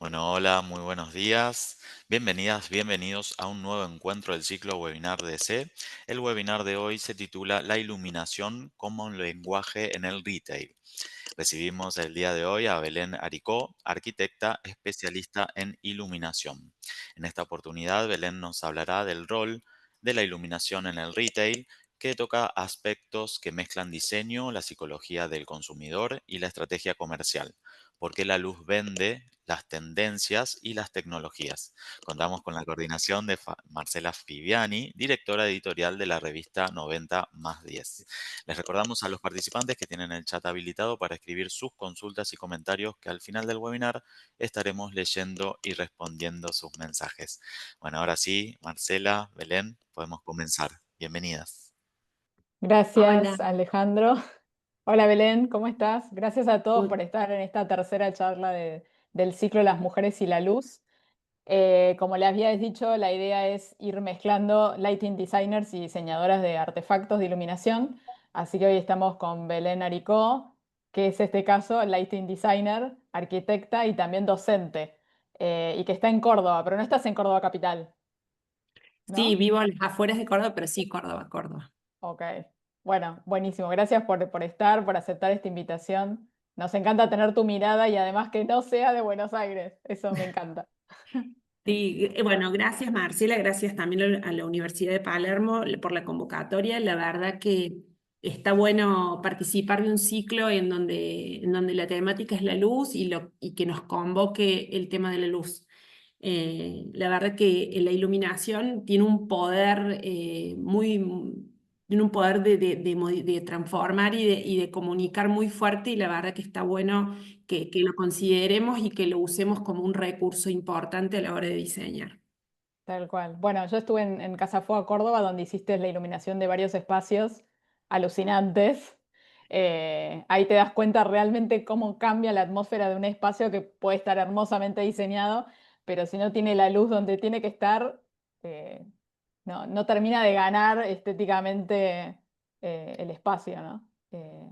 Bueno, hola, muy buenos días. Bienvenidas, bienvenidos a un nuevo encuentro del ciclo webinar de C. El webinar de hoy se titula La iluminación como un lenguaje en el retail. Recibimos el día de hoy a Belén Aricó, arquitecta especialista en iluminación. En esta oportunidad, Belén nos hablará del rol de la iluminación en el retail, que toca aspectos que mezclan diseño, la psicología del consumidor y la estrategia comercial. ¿Por qué la luz vende? Las tendencias y las tecnologías. Contamos con la coordinación de Marcela Fiviani, directora editorial de la revista 90 más 10. Les recordamos a los participantes que tienen el chat habilitado para escribir sus consultas y comentarios, que al final del webinar estaremos leyendo y respondiendo sus mensajes. Bueno, ahora sí, Marcela, Belén, podemos comenzar. Bienvenidas. Hola, Gracias, Alejandro. Hola, Belén, ¿cómo estás? Gracias a todos por muy- estar en esta tercera charla del ciclo Las mujeres y la luz. Como le habías dicho, la idea es ir mezclando lighting designers y diseñadoras de artefactos de iluminación. Así que hoy estamos con Belén Aricó, que es este caso lighting designer, arquitecta y también docente, y que está en Córdoba, pero no estás en Córdoba capital, sí, ¿no? vivo a las afueras de Córdoba, pero sí, Córdoba, Córdoba. Ok, bueno, buenísimo. Gracias por estar, por aceptar esta invitación. Nos encanta tener tu mirada y además que no sea de Buenos Aires. Eso me encanta. Sí, bueno, gracias Marcela, gracias también a la Universidad de Palermo por la convocatoria. La verdad que está bueno participar de un ciclo en donde la temática es la luz y que nos convoque el tema de la luz. La verdad que la iluminación tiene un poder tiene un poder de transformar y de comunicar muy fuerte y la verdad que está bueno que lo consideremos y que lo usemos como un recurso importante a la hora de diseñar. Tal cual. Bueno, yo estuve en Casa Fuego, Córdoba, donde hiciste la iluminación de varios espacios alucinantes. Ahí te das cuenta realmente cómo cambia la atmósfera de un espacio que puede estar hermosamente diseñado, pero si no tiene la luz donde tiene que estar, eh, no termina de ganar estéticamente el espacio, ¿no?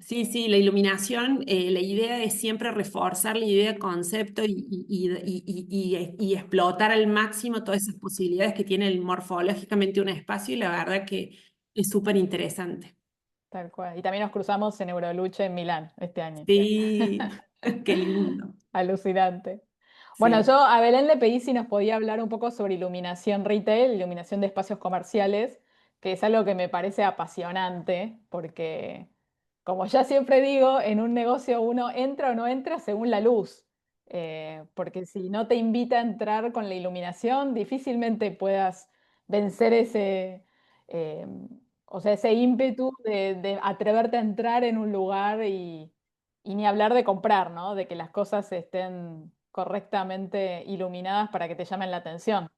Sí, sí, la iluminación, la idea es siempre reforzar la idea de concepto y explotar al máximo todas esas posibilidades que tiene morfológicamente un espacio y la verdad que es súper interesante. Tal cual. Y también nos cruzamos en Euroluche en Milán este año. Sí, qué lindo. Alucinante. Bueno, Sí. yo a Belén le pedí si nos podía hablar un poco sobre iluminación retail, iluminación de espacios comerciales, que es algo que me parece apasionante, porque, como ya siempre digo, en un negocio uno entra o no entra según la luz. Porque si no te invita a entrar con la iluminación, difícilmente puedas vencer eh, o sea, ese ímpetu de atreverte a entrar en un lugar y ni hablar de comprar, ¿no? De que las cosas estén correctamente iluminadas para que te llamen la atención.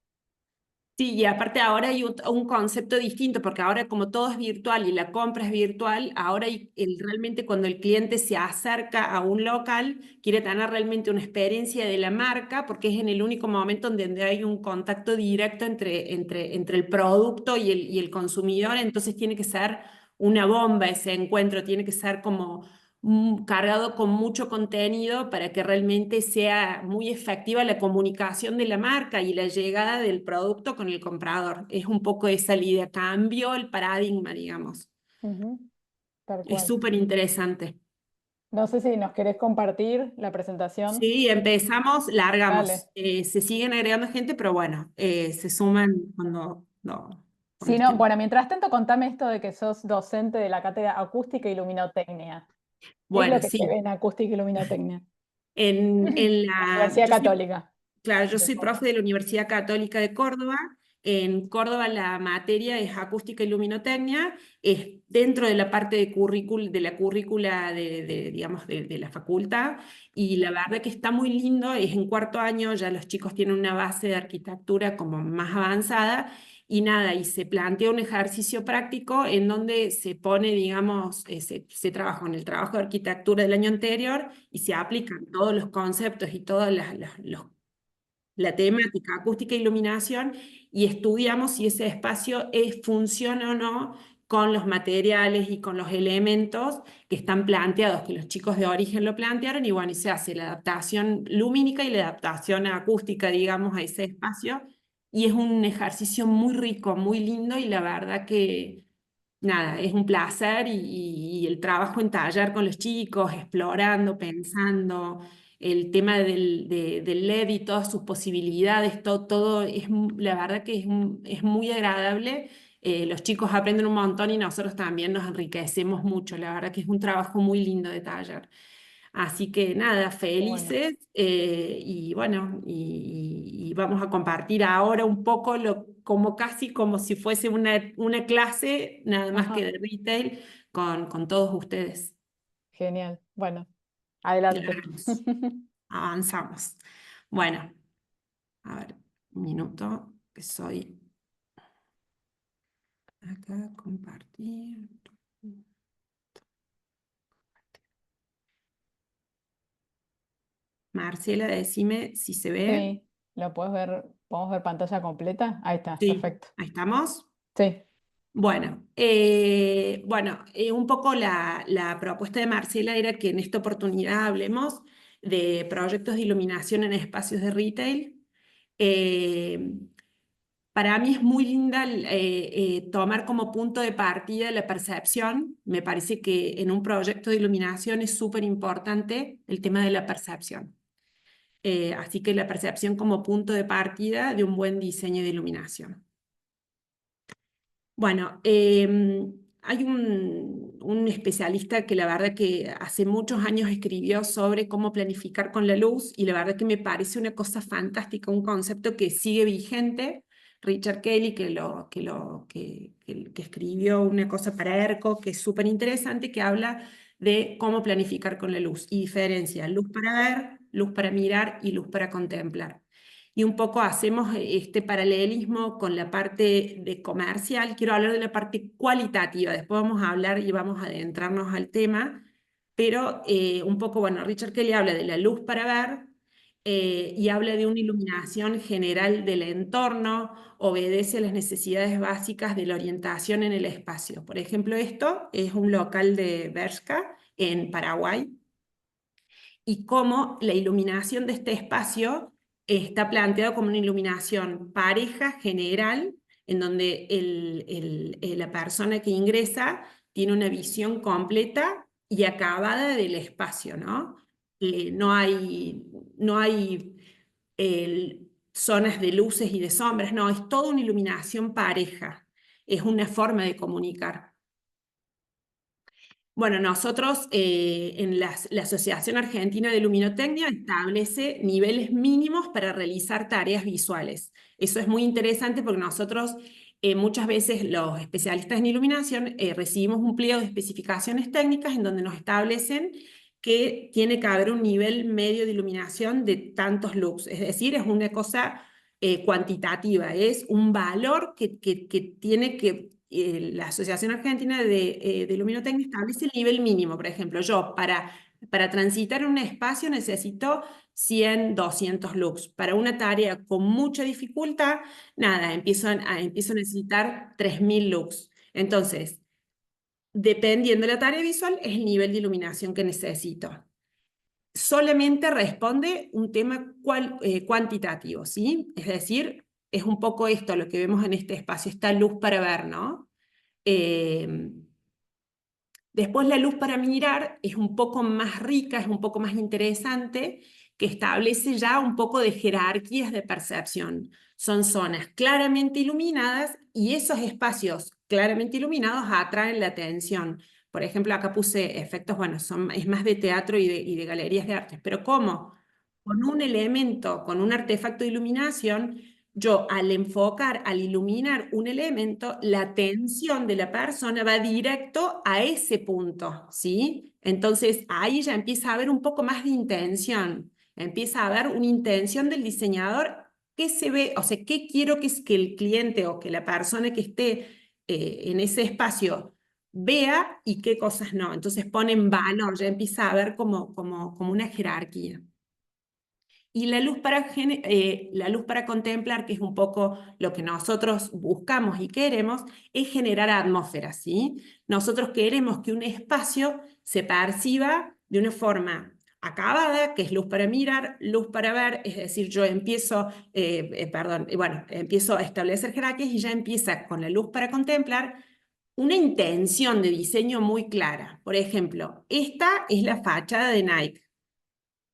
Sí, y aparte ahora hay un concepto distinto, porque ahora como todo es virtual y la compra es virtual, ahora realmente cuando el cliente se acerca a un local, quiere tener realmente una experiencia de la marca, porque es en el único momento en donde hay un contacto directo entre el producto y el consumidor, entonces tiene que ser una bomba ese encuentro, tiene que ser como cargado con mucho contenido para que realmente sea muy efectiva la comunicación de la marca y la llegada del producto con el comprador. Es un poco esa la idea, cambió el paradigma, digamos. Ujú, tal Es cual. súper interesante. No sé si nos querés compartir la presentación. Sí, empezamos, largamos. Dale. Se siguen agregando gente, pero bueno, se suman cuando Si no, estén. bueno, mientras tanto, contame esto de que sos docente de la cátedra Acústica y Luminotecnia. ¿Qué es lo Bueno, que se ve sí. en Acústica y Luminotecnia? En Universidad yo soy Católica Claro, yo de soy Córdoba. profe de la Universidad Católica de Córdoba. En Córdoba la materia es acústica y luminotecnia, es dentro de la parte de la currícula digamos, de la facultad, y la verdad que está muy lindo, es en cuarto año, ya los chicos tienen una base de arquitectura como más avanzada, y nada, y se plantea un ejercicio práctico en donde se pone, digamos, se trabaja en el trabajo de arquitectura del año anterior y se aplican todos los conceptos y todos la temática, acústica e iluminación, y estudiamos si ese espacio funciona o no con los materiales y con los elementos que están planteados, que los chicos de origen lo plantearon, y bueno, y se hace la adaptación lumínica y la adaptación acústica, digamos, a ese espacio, y es un ejercicio muy rico, muy lindo, y la verdad que, nada, es un placer, y el trabajo en taller con los chicos, explorando, pensando, el tema del LED y todas sus posibilidades, todo la verdad que es muy agradable. Los chicos aprenden un montón y nosotros también nos enriquecemos mucho. La verdad que es un trabajo muy lindo de taller. Así que nada, Qué bueno. felices, y bueno, y vamos a compartir ahora un poco como casi como si fuese una clase, nada más que Ajá, de retail, con todos ustedes. genial. Bueno, Lo adelante. haremos. Avanzamos. Bueno, a ver, un minuto, que soy acá, compartir. Marcela, decime si se ve. Sí, ¿lo puedes ver? ¿Podemos ver pantalla completa? Ahí está, Sí, perfecto. ahí estamos. Sí, Bueno, un poco la propuesta de Marcela era que en esta oportunidad hablemos de proyectos de iluminación en espacios de retail. Eh, para mí es muy linda tomar como punto de partida la percepción. Me parece que en un proyecto de iluminación es súper importante el tema de la percepción. Así que la percepción como punto de partida de un buen diseño de iluminación. Bueno, hay un especialista que la verdad que hace muchos años escribió sobre cómo planificar con la luz, y la verdad que me parece una cosa fantástica, un concepto que sigue vigente. Richard Kelly, que escribió una cosa para ERCO que es súper interesante, que habla de cómo planificar con la luz y diferencia luz para ver, luz para mirar y luz para contemplar. Y un poco hacemos este paralelismo con la parte de comercial. Quiero hablar de la parte cualitativa, después vamos a hablar y vamos a adentrarnos al tema, pero un poco, bueno, Richard Kelly habla de la luz para ver, y habla de una iluminación general del entorno, obedece a las necesidades básicas de la orientación en el espacio. Por ejemplo, esto es un local de Bershka en Paraguay, y cómo la iluminación de este espacio está planteado como una iluminación pareja, general, en donde la persona que ingresa tiene una visión completa y acabada del espacio, ¿no? No hay zonas de luces y de sombras, no, es toda una iluminación pareja, es una forma de comunicar. Bueno, nosotros en la Asociación Argentina de Luminotecnia establece niveles mínimos para realizar tareas visuales. Eso es muy interesante porque nosotros muchas veces los especialistas en iluminación recibimos un pliego de especificaciones técnicas en donde nos establecen que tiene que haber un nivel medio de iluminación de tantos lux. Es decir, es una cosa cuantitativa, es un valor que tiene que la Asociación Argentina de Luminotecnia establece el nivel mínimo. Por ejemplo, yo para transitar un espacio necesito 100, 200 lux. Para una tarea con mucha dificultad, nada, empiezo a necesitar 3000 lux. Entonces, dependiendo de la tarea visual, es el nivel de iluminación que necesito. Solamente responde un tema cuantitativo, ¿sí? Es decir, es un poco esto lo que vemos en este espacio, esta luz para ver, ¿no? Eh, Después la luz para mirar es un poco más rica, es un poco más interesante, que establece ya un poco de jerarquías de percepción. Son zonas claramente iluminadas y esos espacios claramente iluminados atraen la atención. Por ejemplo, acá puse efectos, bueno, es más de teatro y de galerías de arte, pero ¿cómo? Con un elemento, con un artefacto de iluminación, yo al enfocar, al iluminar un elemento, la atención de la persona va directo a ese punto, ¿sí? Entonces ahí ya empieza a haber un poco más de intención, empieza a haber una intención del diseñador, qué se ve, o sea, qué quiero que el cliente o que la persona que esté en ese espacio vea y qué cosas no. Entonces pone en valor, ya empieza a haber como una jerarquía. Y la luz la luz para contemplar, que es un poco lo que nosotros buscamos y queremos, es generar atmósferas, ¿sí? Nosotros queremos que un espacio se perciba de una forma acabada, que es luz para mirar, luz para ver, es decir, yo empiezo, empiezo a establecer jerarquías y ya empieza con la luz para contemplar una intención de diseño muy clara. Por ejemplo, esta es la fachada de Nike.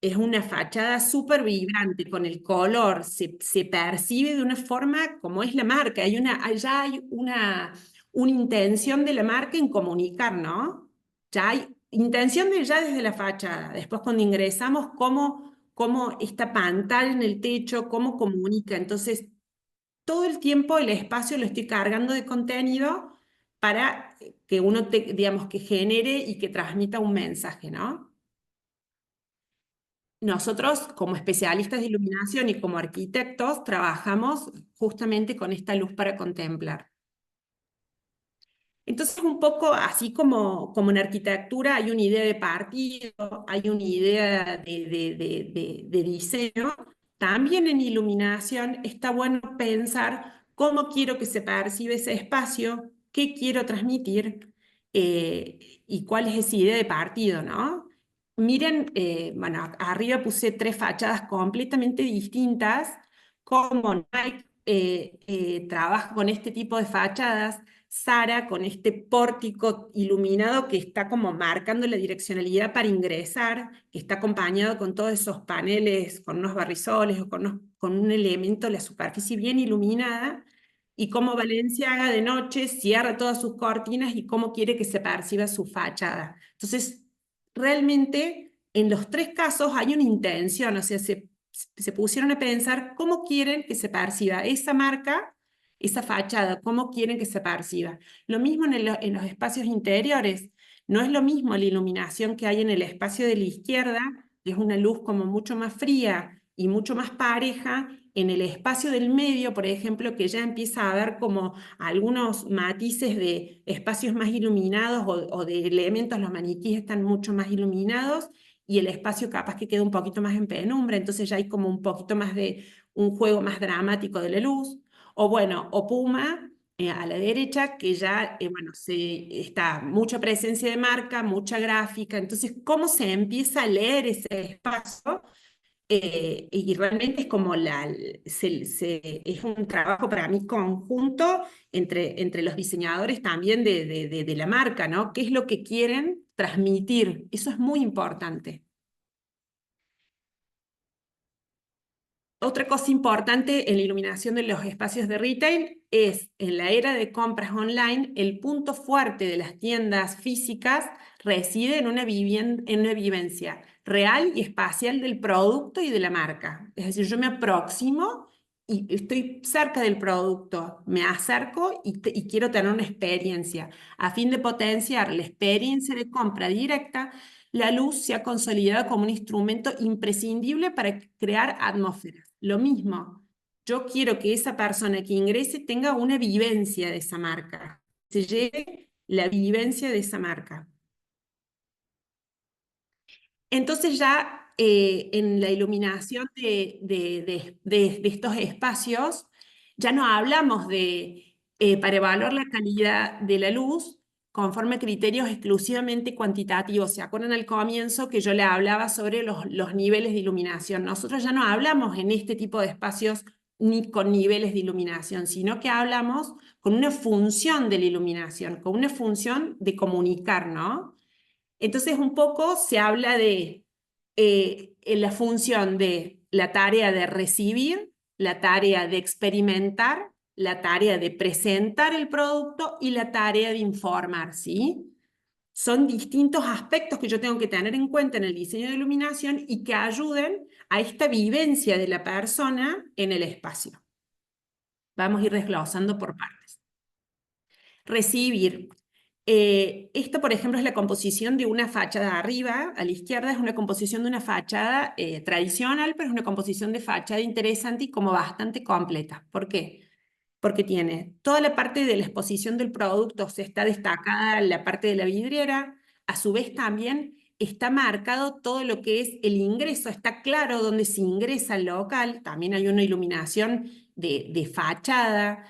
Es una fachada súper vibrante, con el color, se percibe de una forma como es la marca. Ya hay una intención de la marca en comunicar, ¿no? Ya hay intención ya desde la fachada. Después cuando ingresamos, cómo esta pantalla en el techo, cómo comunica. Entonces, todo el tiempo el espacio lo estoy cargando de contenido para que uno, digamos, que genere y que transmita un mensaje, ¿no? Nosotros, como especialistas de iluminación y como arquitectos, trabajamos justamente con esta luz para contemplar. Entonces, un poco así como en arquitectura hay una idea de partido, hay una idea de diseño, también en iluminación está bueno pensar cómo quiero que se percibe ese espacio, qué quiero transmitir y cuál es esa idea de partido, ¿no? Miren, bueno, arriba puse 3 fachadas completamente distintas, cómo Nike trabaja con este tipo de fachadas, Sara con este pórtico iluminado que está como marcando la direccionalidad para ingresar, que está acompañado con todos esos paneles, con unos barrizoles o con un elemento, la superficie bien iluminada, y cómo Valenciaga de noche cierra todas sus cortinas y cómo quiere que se perciba su fachada. Entonces, realmente en los 3 casos hay una intención, o sea, se pusieron a pensar cómo quieren que se perciba esa marca, esa fachada, cómo quieren que se perciba. Lo mismo en los espacios interiores. No es lo mismo la iluminación que hay en el espacio de la izquierda, que es una luz como mucho más fría y mucho más pareja. En el espacio del medio, por ejemplo, que ya empieza a haber como algunos matices de espacios más iluminados o de elementos, los maniquíes están mucho más iluminados y el espacio capaz que queda un poquito más en penumbra, entonces ya hay como un poquito más de un juego más dramático de la luz. O bueno, o Puma a la derecha, que ya, bueno, está mucha presencia de marca, mucha gráfica, entonces cómo se empieza a leer ese espacio y realmente es como es un trabajo para mí conjunto entre los diseñadores también de la marca, ¿no? ¿Qué es lo que quieren transmitir? Eso es muy importante. Otra cosa importante en la iluminación de los espacios de retail es, en la era de compras online, el punto fuerte de las tiendas físicas reside en una vivencia real y espacial del producto y de la marca. Es decir, yo me aproximo y estoy cerca del producto, me acerco y quiero tener una experiencia. A fin de potenciar la experiencia de compra directa, la luz se ha consolidado como un instrumento imprescindible para crear atmósferas. Lo mismo, yo quiero que esa persona que ingrese tenga una vivencia de esa marca, se lleve la vivencia de esa marca. Entonces ya en la iluminación de estos espacios, ya no hablamos para evaluar la calidad de la luz conforme a criterios exclusivamente cuantitativos. ¿Se acuerdan al comienzo que yo le hablaba sobre los niveles de iluminación? Nosotros ya no hablamos en este tipo de espacios ni con niveles de iluminación, sino que hablamos con una función de la iluminación, con una función de comunicar, ¿no? Entonces, un poco se habla de en la función de la tarea de recibir, la tarea de experimentar, la tarea de presentar el producto y la tarea de informar, ¿sí? Son distintos aspectos que yo tengo que tener en cuenta en el diseño de iluminación y que ayuden a esta vivencia de la persona en el espacio. Vamos a ir desglosando por partes. Recibir. Esto, por ejemplo, es la composición de una fachada arriba, a la izquierda es una composición de una fachada tradicional, pero es una composición de fachada interesante y como bastante completa. ¿Por qué? Porque tiene toda la parte de la exposición del producto, o sea, está destacada la parte de la vidriera, a su vez también está marcado todo lo que es el ingreso, está claro dónde se ingresa al local, también hay una iluminación de fachada,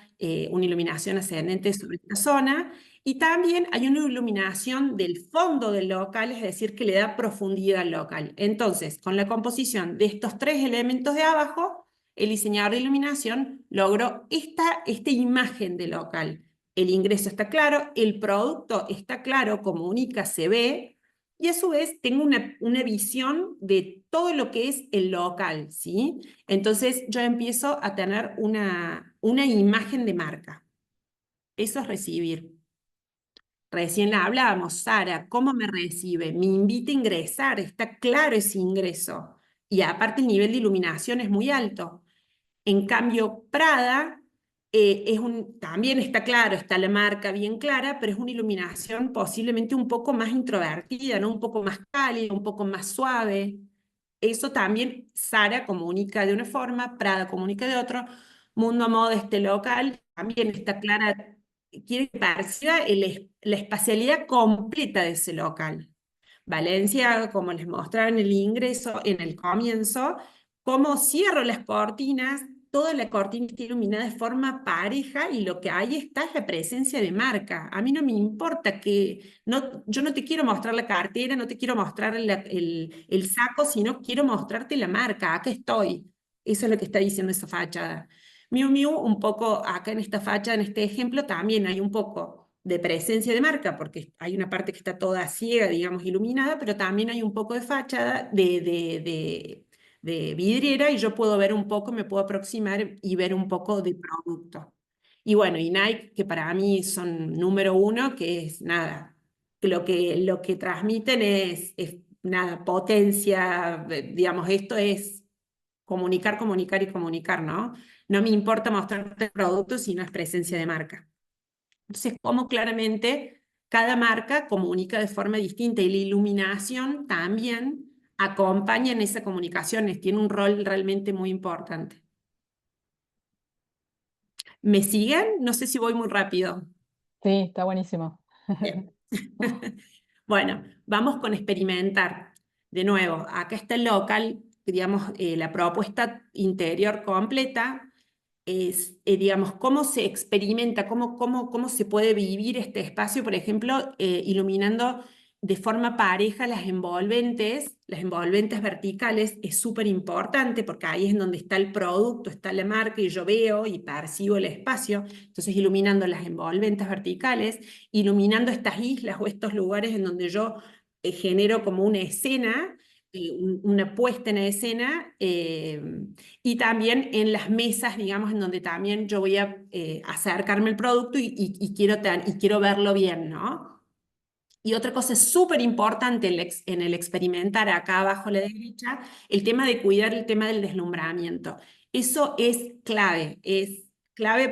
una iluminación ascendente sobre esta zona, y también hay una iluminación del fondo del local, es decir, que le da profundidad al local. Entonces, con la composición de estos tres elementos de abajo, el diseñador de iluminación logró esta imagen del local. El ingreso está claro, el producto está claro, comunica, se ve, y a su vez tengo una visión de todo lo que es el local, ¿sí? Entonces yo empiezo a tener una imagen de marca. Eso es recibir. Recién la hablábamos, Sara, ¿cómo me recibe? Me invita a ingresar, está claro ese ingreso. Y aparte el nivel de iluminación es muy alto. En cambio, Prada también está claro, está la marca bien clara, pero es una iluminación posiblemente un poco más introvertida, ¿no? Un poco más cálida, un poco más suave. Eso también Sara comunica de una forma, Prada comunica de otro. Mundo Moda, este local, también está clara, quiere que perciba la espacialidad completa de ese local. Valencia, como les mostraba en el ingreso, en el comienzo, cómo cierro las cortinas, toda la cortina está iluminada de forma pareja y lo que hay está es la presencia de marca. A mí no me importa yo no te quiero mostrar la cartera, no te quiero mostrar el saco, sino quiero mostrarte la marca, acá estoy. Eso es lo que está diciendo esa fachada. Miu Miu, un poco acá en esta fachada, en este ejemplo, también hay un poco de presencia de marca, porque hay una parte que está toda ciega, digamos, iluminada, pero también hay un poco de fachada, de vidriera, y yo puedo ver un poco, me puedo aproximar y ver un poco de producto. Y bueno, y Nike, que para mí son número uno, que es nada, que lo que transmiten es nada, potencia, digamos, esto es comunicar, comunicar y comunicar, ¿no? No me importa mostrarte el producto si no es presencia de marca. Entonces, cómo claramente cada marca comunica de forma distinta y la iluminación también acompaña en esa comunicación, tiene un rol realmente muy importante. ¿Me siguen? No sé si voy muy rápido. Sí, está buenísimo. Bien. Bueno, vamos con experimentar. De nuevo, acá está el local, digamos, la propuesta interior completa es, digamos, cómo se experimenta, cómo se puede vivir este espacio, por ejemplo, iluminando de forma pareja las envolventes verticales es súper importante porque ahí es donde está el producto, está la marca y yo veo y percibo el espacio, entonces iluminando las envolventes verticales, iluminando estas islas o estos lugares en donde yo genero como una escena, una puesta en escena, y también en las mesas, digamos, en donde también yo voy a acercarme al producto y quiero verlo bien, ¿no? Y otra cosa súper importante en el experimentar, acá abajo a la derecha, el tema de cuidar el tema del deslumbramiento. Eso es clave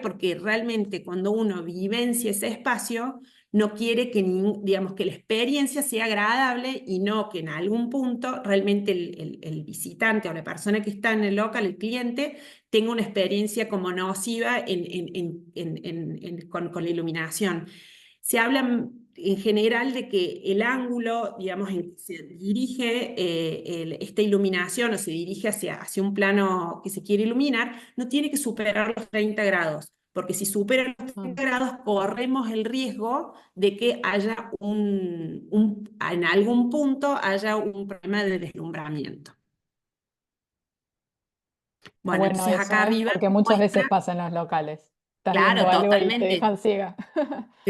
porque realmente cuando uno vivencia ese espacio, no quiere que, digamos, que la experiencia sea agradable y no que en algún punto realmente el visitante o la persona que está en el local, el cliente, tenga una experiencia como nociva con la iluminación. Se habla en general de que el ángulo, digamos, en que se dirige esta iluminación o se dirige hacia un plano que se quiere iluminar, no tiene que superar los 30 grados, porque si supera los 30 grados corremos el riesgo de que haya en algún punto haya un problema de deslumbramiento. Bueno, Bueno, entonces eso, acá arriba porque muchas veces muestra, pasa en los locales. Estás viendo claro, algo y te totalmente. dejan ciega.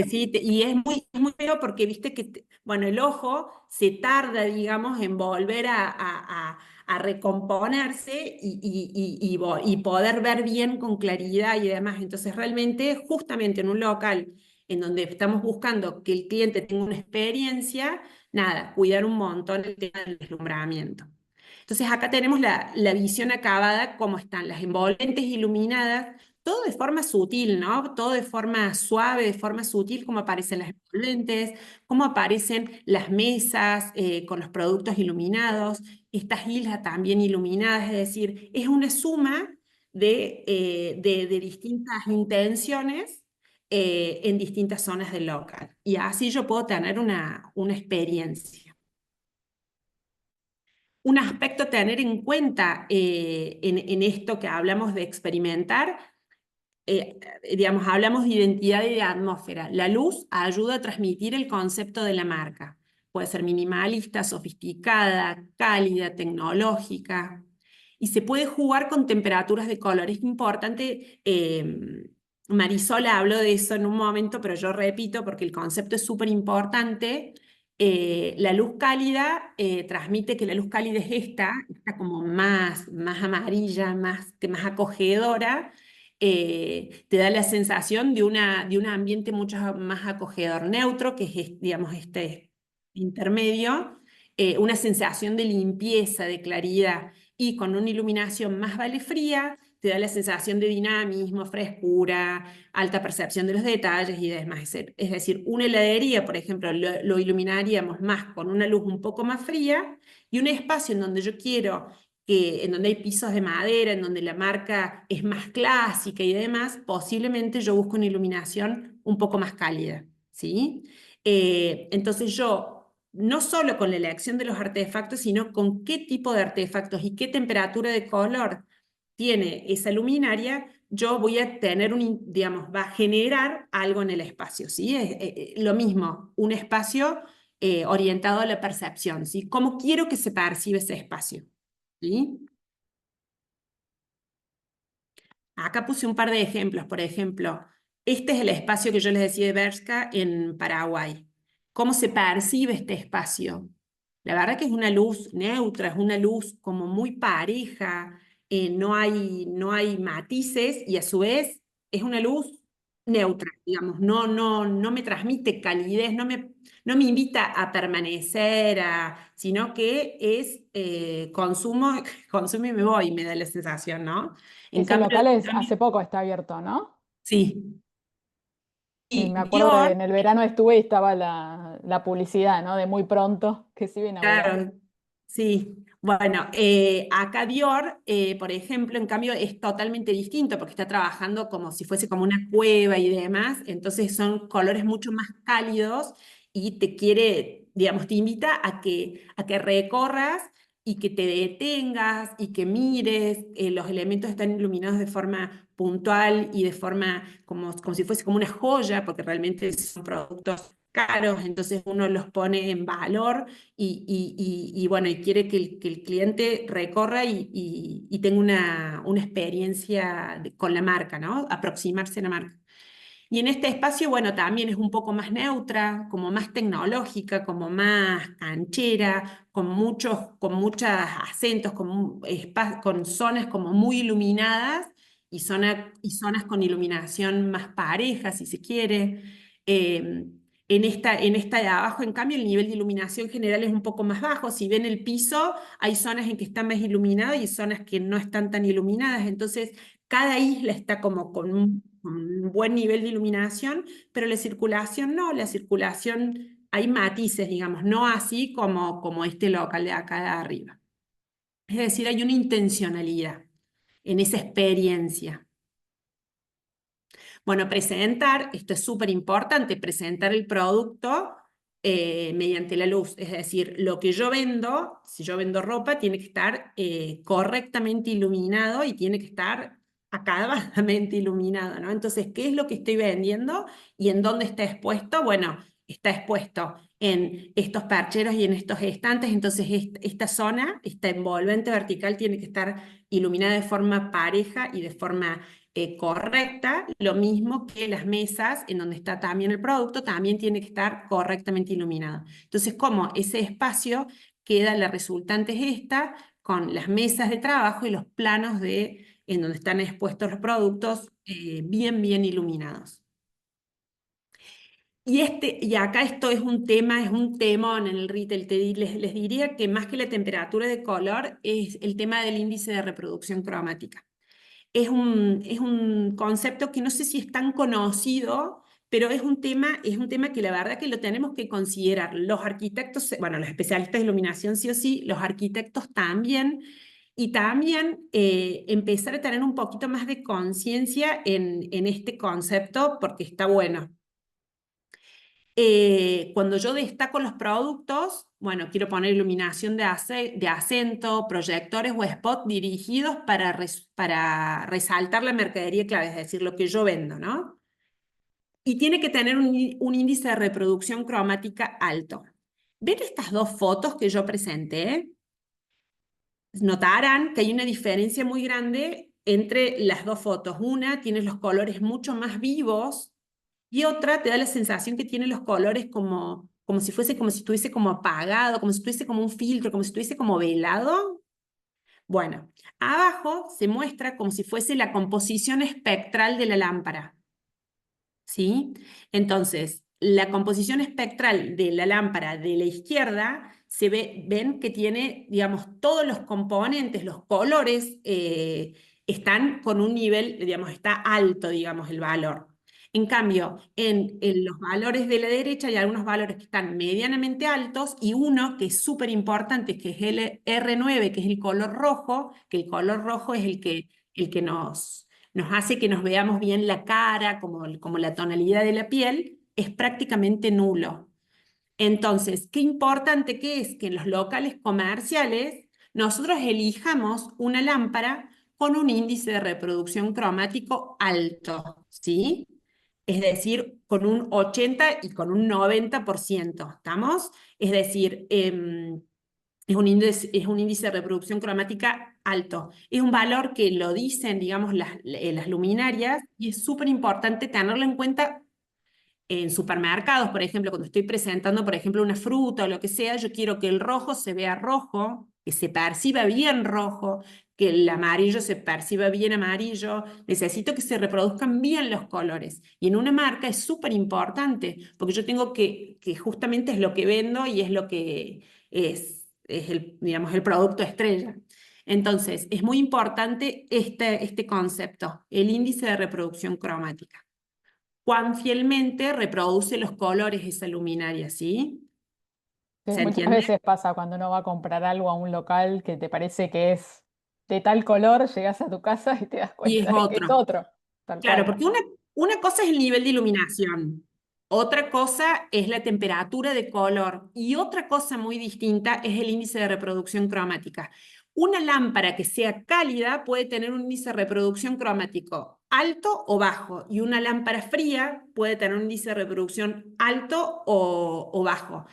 Sí, y es muy feo porque viste que, bueno, el ojo se tarda, digamos, en volver a recomponerse y poder ver bien con claridad y demás. Entonces, realmente, justamente en un local en donde estamos buscando que el cliente tenga una experiencia, nada, cuidar un montón el tema del deslumbramiento. Entonces, acá tenemos la visión acabada, cómo están las envolventes iluminadas todo de forma sutil, ¿no? Todo de forma suave, de forma sutil, como aparecen las envolventes, cómo aparecen las mesas con los productos iluminados, estas islas también iluminadas, es decir, es una suma de distintas intenciones en distintas zonas del local. Y así yo puedo tener una experiencia. Un aspecto a tener en cuenta en esto que hablamos de experimentar, digamos, hablamos de identidad y de atmósfera. La luz ayuda a transmitir el concepto de la marca. Puede ser minimalista, sofisticada, cálida, tecnológica. Y se puede jugar con temperaturas de color. Es importante, Marisol habló de eso en un momento, pero yo repito porque el concepto es súper importante. La luz cálida transmite que la luz cálida es esta como más amarilla, más acogedora, te da la sensación de un ambiente mucho más acogedor, neutro, que es, digamos, este intermedio, una sensación de limpieza, de claridad, y con una iluminación más fría, te da la sensación de dinamismo, frescura, alta percepción de los detalles y demás. Es decir, una heladería, por ejemplo, lo iluminaríamos más con una luz un poco más fría, y un espacio en donde yo quiero en donde hay pisos de madera, en donde la marca es más clásica y demás, posiblemente yo busco una iluminación un poco más cálida, ¿sí? Entonces yo, no solo con la elección de los artefactos, sino con qué tipo de artefactos y qué temperatura de color tiene esa luminaria, yo voy a tener digamos, va a generar algo en el espacio, ¿sí? Lo mismo, un espacio orientado a la percepción, ¿sí? ¿Cómo quiero que se perciba ese espacio? ¿Sí? Acá puse un par de ejemplos. Por ejemplo, este es el espacio que yo les decía de Bershka en Paraguay. ¿Cómo se percibe este espacio? La verdad que es una luz neutra, es una luz como muy pareja, no hay matices, y a su vez es una luz neutra, digamos, no me transmite calidez, no me invita a permanecer, sino que es consumo, consumo y me voy, me da la sensación, ¿no? En Ese cambio, local hace poco está abierto, ¿no? sí. Sí, Y me acuerdo que Dior, en el verano estuve y estaba la publicidad, ¿no? De muy pronto que se iba a inaugurar. claro, sí. Bueno, acá Dior, por ejemplo, en cambio es totalmente distinto porque está trabajando como si fuese como una cueva y demás, entonces son colores mucho más cálidos y te quiere, digamos, te invita a que recorras y que te detengas y que mires, los elementos están iluminados de forma puntual y de forma como si fuese como una joya, porque realmente son productos caros, entonces uno los pone en valor y bueno, y quiere que el cliente recorra y tenga una experiencia con la marca, ¿no? Aproximarse a la marca. Y en este espacio, bueno, también es un poco más neutra, como más tecnológica, como más canchera, con muchos acentos, con zonas como muy iluminadas y zonas con iluminación más pareja, si se quiere. Eh, en esta de abajo, en cambio, el nivel de iluminación general es un poco más bajo. Si ven el piso, hay zonas en que está más iluminado y zonas que no están tan iluminadas. Entonces, cada isla está como con un buen nivel de iluminación, pero la circulación no, la circulación hay matices, digamos, no así como este local de acá de arriba. Es decir, hay una intencionalidad en esa experiencia. Bueno, presentar, esto es súper importante, presentar el producto mediante la luz. Es decir, lo que yo vendo, si yo vendo ropa, tiene que estar correctamente iluminado y tiene que estar acabadamente iluminado, ¿no? Entonces, ¿qué es lo que estoy vendiendo y en dónde está expuesto? Bueno, está expuesto en estos percheros y en estos estantes, entonces esta zona, esta envolvente vertical tiene que estar iluminada de forma pareja y de forma correcta, lo mismo que las mesas en donde está también el producto, también tiene que estar correctamente iluminado. Entonces, como ese espacio queda, la resultante es esta, con las mesas de trabajo y los planos en donde están expuestos los productos bien iluminados. Y acá esto es un temón en el retail. Les diría que más que la temperatura de color es el tema del índice de reproducción cromática. Es un concepto que no sé si es tan conocido, pero es un tema que la verdad que lo tenemos que considerar. Los arquitectos, bueno, los especialistas de iluminación sí o sí, los arquitectos también, y también empezar a tener un poquito más de conciencia en este concepto porque está bueno. Cuando yo destaco los productos, bueno, quiero poner iluminación de acento, proyectores o spot dirigidos para resaltar la mercadería clave, es decir, lo que yo vendo, ¿no? Y tiene que tener un índice de reproducción cromática alto. ¿Ven estas dos fotos que yo presenté? Notarán que hay una diferencia muy grande entre las dos fotos. Una tiene los colores mucho más vivos y otra te da la sensación que tiene los colores como si fuese, como si estuviese como apagado, como si estuviese como un filtro, como si estuviese como velado. Bueno, abajo se muestra como si fuese la composición espectral de la lámpara. ¿Sí? Entonces, la composición espectral de la lámpara de la izquierda ven que tiene, digamos, todos los componentes, los colores, están con un nivel, digamos, está alto, digamos, el valor. En cambio, en los valores de la derecha hay algunos valores que están medianamente altos y uno que es súper importante, que es el R9, que es el color rojo, que el color rojo es el que nos hace que nos veamos bien la cara, como la tonalidad de la piel, es prácticamente nulo. Entonces, qué importante que es que en los locales comerciales nosotros elijamos una lámpara con un índice de reproducción cromático alto, ¿sí? Es decir, con un 80 y con un 90%, ¿estamos? Es decir, es un índice de reproducción cromática alto. Es un valor que lo dicen, digamos, las luminarias y es súper importante tenerlo en cuenta en supermercados, por ejemplo, cuando estoy presentando, por ejemplo, una fruta o lo que sea, yo quiero que el rojo se vea rojo, que se perciba bien rojo, que el amarillo se perciba bien amarillo. Necesito que se reproduzcan bien los colores. Y en una marca es súper importante, porque yo tengo que justamente es lo que vendo y es lo que es el, digamos, el producto estrella. Entonces, es muy importante este concepto, el índice de reproducción cromática. Cuán fielmente reproduce los colores esa luminaria, ¿sí? Sí, ¿Se muchas entiende? veces pasa cuando uno va a comprar algo a un local que te parece que es de tal color, llegas a tu casa y te das Y es cuenta de que es otro. otro, tal Claro, cual. porque una cosa es el nivel de iluminación, otra cosa es la temperatura de color y otra cosa muy distinta es el índice de reproducción cromática. Una lámpara que sea cálida puede tener un índice de reproducción cromático alto o bajo y una lámpara fría puede tener un índice de reproducción alto o bajo.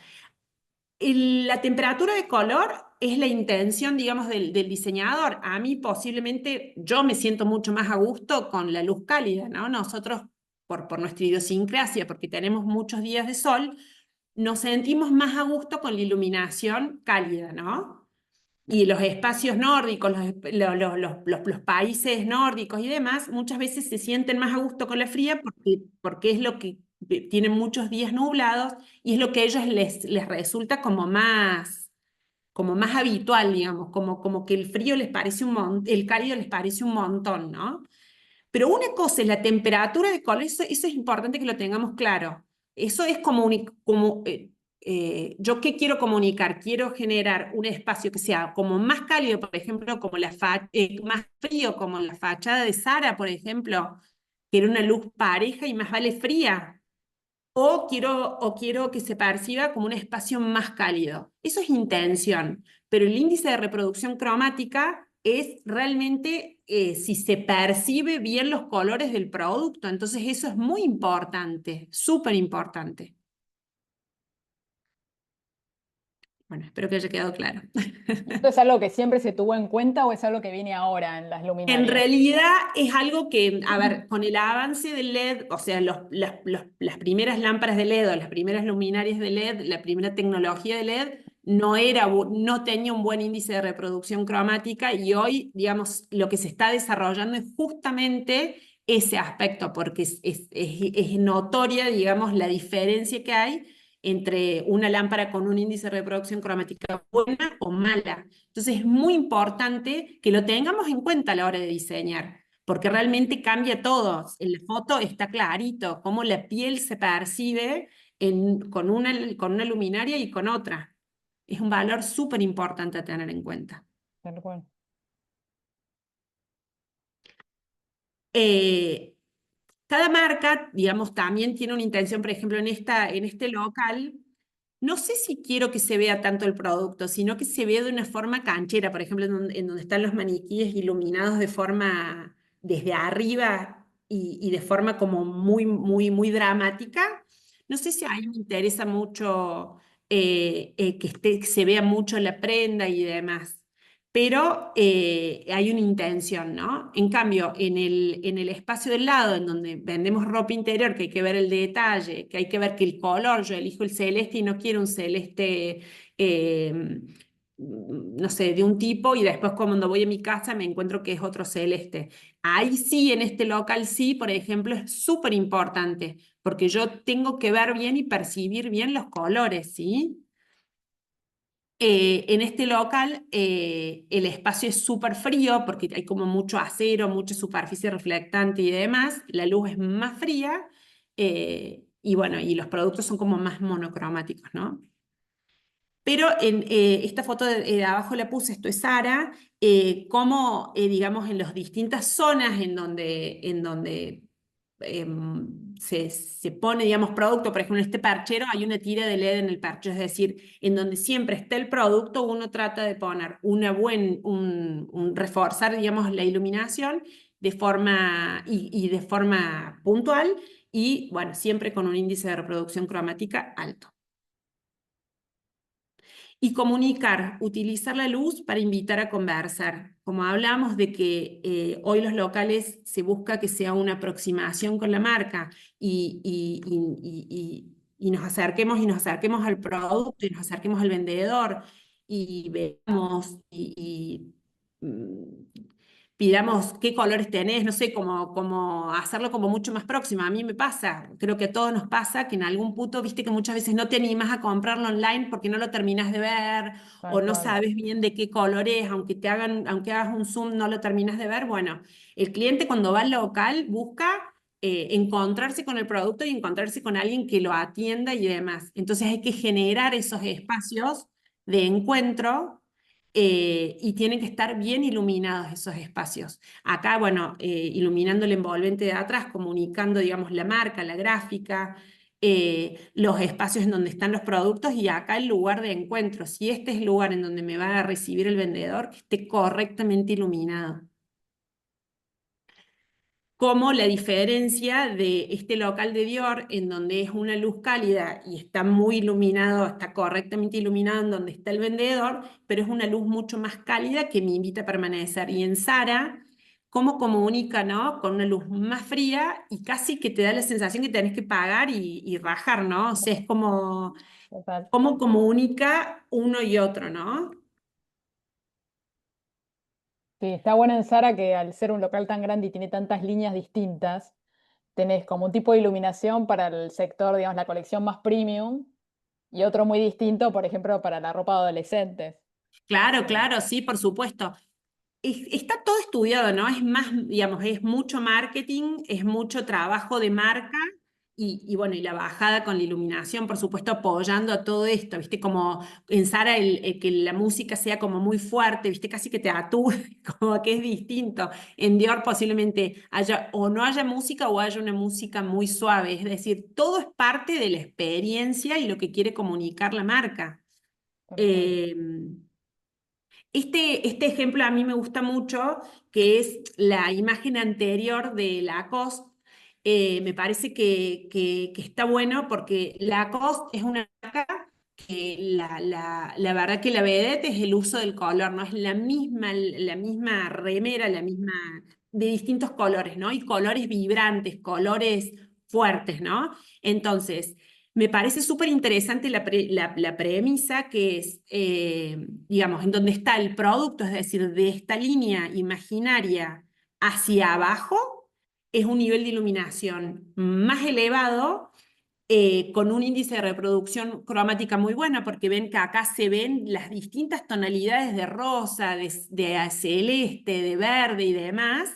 La temperatura de color es la intención, digamos, del diseñador. A mí posiblemente yo me siento mucho más a gusto con la luz cálida, ¿no? Nosotros, por nuestra idiosincrasia, porque tenemos muchos días de sol, nos sentimos más a gusto con la iluminación cálida, ¿no? Y los espacios nórdicos, los países nórdicos y demás, muchas veces se sienten más a gusto con la fría porque es lo que tienen muchos días nublados y es lo que a ellos les resulta como más habitual, digamos, como que el frío les parece el cálido les parece un montón, ¿no? Pero una cosa es la temperatura de color, eso es importante que lo tengamos claro. Eso es yo qué quiero comunicar, quiero generar un espacio que sea como más cálido, por ejemplo, más frío, como la fachada de Sara, por ejemplo, que era una luz pareja y más vale fría. O quiero que se perciba como un espacio más cálido. Eso es intención, pero el índice de reproducción cromática es realmente si se percibe bien los colores del producto. Entonces eso es muy importante, súper importante. Bueno, espero que haya quedado claro. ¿Esto es algo que siempre se tuvo en cuenta o es algo que viene ahora en las En luminarias? realidad es algo que, a ver, con el avance del LED, o sea, las primeras lámparas de LED o las primeras luminarias de LED, la primera tecnología de LED, no tenía un buen índice de reproducción cromática y hoy, digamos, lo que se está desarrollando es justamente ese aspecto, porque es notoria, digamos, la diferencia que hay entre una lámpara con un índice de reproducción cromática buena o mala. Entonces es muy importante que lo tengamos en cuenta a la hora de diseñar, porque realmente cambia todo. En la foto está clarito cómo la piel se percibe con una luminaria y con otra. Es un valor súper importante a tener en cuenta. Tal cual. Eh, Cada marca, digamos, también tiene una intención, por ejemplo, en este local, no sé si quiero que se vea tanto el producto, sino que se vea de una forma canchera, por ejemplo, en donde están los maniquíes iluminados de forma desde arriba y de forma como muy, muy, muy dramática. No sé si a mí me interesa mucho que se vea mucho la prenda y demás, pero hay una intención, ¿no? En cambio, en el espacio del lado, en donde vendemos ropa interior, que hay que ver el detalle, que hay que ver que el color, yo elijo el celeste y no quiero un celeste, no sé, de un tipo, y después cuando voy a mi casa me encuentro que es otro celeste. Ahí sí, en este local sí, por ejemplo, es súper importante, porque yo tengo que ver bien y percibir bien los colores, ¿sí? En este local el espacio es súper frío porque hay como mucho acero, mucha superficie reflectante y demás. La luz es más fría y bueno, y los productos son como más monocromáticos, ¿no? Pero en esta foto de abajo la puse, esto es Sara, como digamos en las distintas zonas en donde se pone, digamos, producto, por ejemplo, en este perchero hay una tira de LED en el perchero, es decir, en donde siempre está el producto, uno trata de poner reforzar, digamos, la iluminación de forma, y de forma puntual, y bueno, siempre con un índice de reproducción cromática alto. Y comunicar, utilizar la luz para invitar a conversar. Como hablamos de que hoy los locales se busca que sea una aproximación con la marca y nos acerquemos al producto y nos acerquemos al vendedor y veamos pidamos qué colores tenés, no sé, como hacerlo como mucho más próximo. A mí me pasa, creo que a todos nos pasa que en algún punto, viste que muchas veces no te animas a comprarlo online porque no lo terminas de ver o Tal no cual. sabes bien de qué color es, aunque hagas un zoom no lo terminas de ver. Bueno, el cliente cuando va al local busca encontrarse con el producto y encontrarse con alguien que lo atienda y demás. Entonces hay que generar esos espacios de encuentro y tienen que estar bien iluminados esos espacios. Acá, bueno, iluminando el envolvente de atrás, comunicando, digamos, la marca, la gráfica, los espacios en donde están los productos y acá el lugar de encuentro. Si este es el lugar en donde me va a recibir el vendedor, que esté correctamente iluminado. Como la diferencia de este local de Dior, en donde es una luz cálida y está muy iluminado, está correctamente iluminado en donde está el vendedor, pero es una luz mucho más cálida que me invita a permanecer. Y en Zara, cómo comunica, ¿no? Con una luz más fría y casi que te da la sensación que tenés que pagar y rajar, ¿no? O sea, es como Total. cómo comunica uno y otro, ¿no? Sí, está bueno en Zara que al ser un local tan grande y tiene tantas líneas distintas, tenés como un tipo de iluminación para el sector, digamos, la colección más premium y otro muy distinto, por ejemplo, para la ropa de adolescentes. Claro, Eh, claro, sí, por supuesto. Está todo estudiado, ¿no? Es más, digamos, es mucho marketing, es mucho trabajo de marca y bueno, y la bajada con la iluminación, por supuesto, apoyando a todo esto, ¿viste? Como en Sara que la música sea como muy fuerte, ¿viste? Casi que te aturde, como que es distinto. En Dior posiblemente haya o no haya música o haya una música muy suave, es decir, todo es parte de la experiencia y lo que quiere comunicar la marca. tal cual. Eh, este ejemplo a mí me gusta mucho, que es la imagen anterior de Lacoste. Me parece que está bueno porque Lacoste es una marca que la verdad que la vedette es el uso del color, ¿no? Es la misma remera, la misma, de distintos colores, ¿no? Y colores vibrantes, colores fuertes, ¿no? Entonces, me parece súper interesante la premisa que es, digamos, en donde está el producto, es decir, de esta línea imaginaria hacia abajo, es un nivel de iluminación más elevado, con un índice de reproducción cromática muy buena, porque ven que acá se ven las distintas tonalidades de rosa, de celeste, de verde y demás.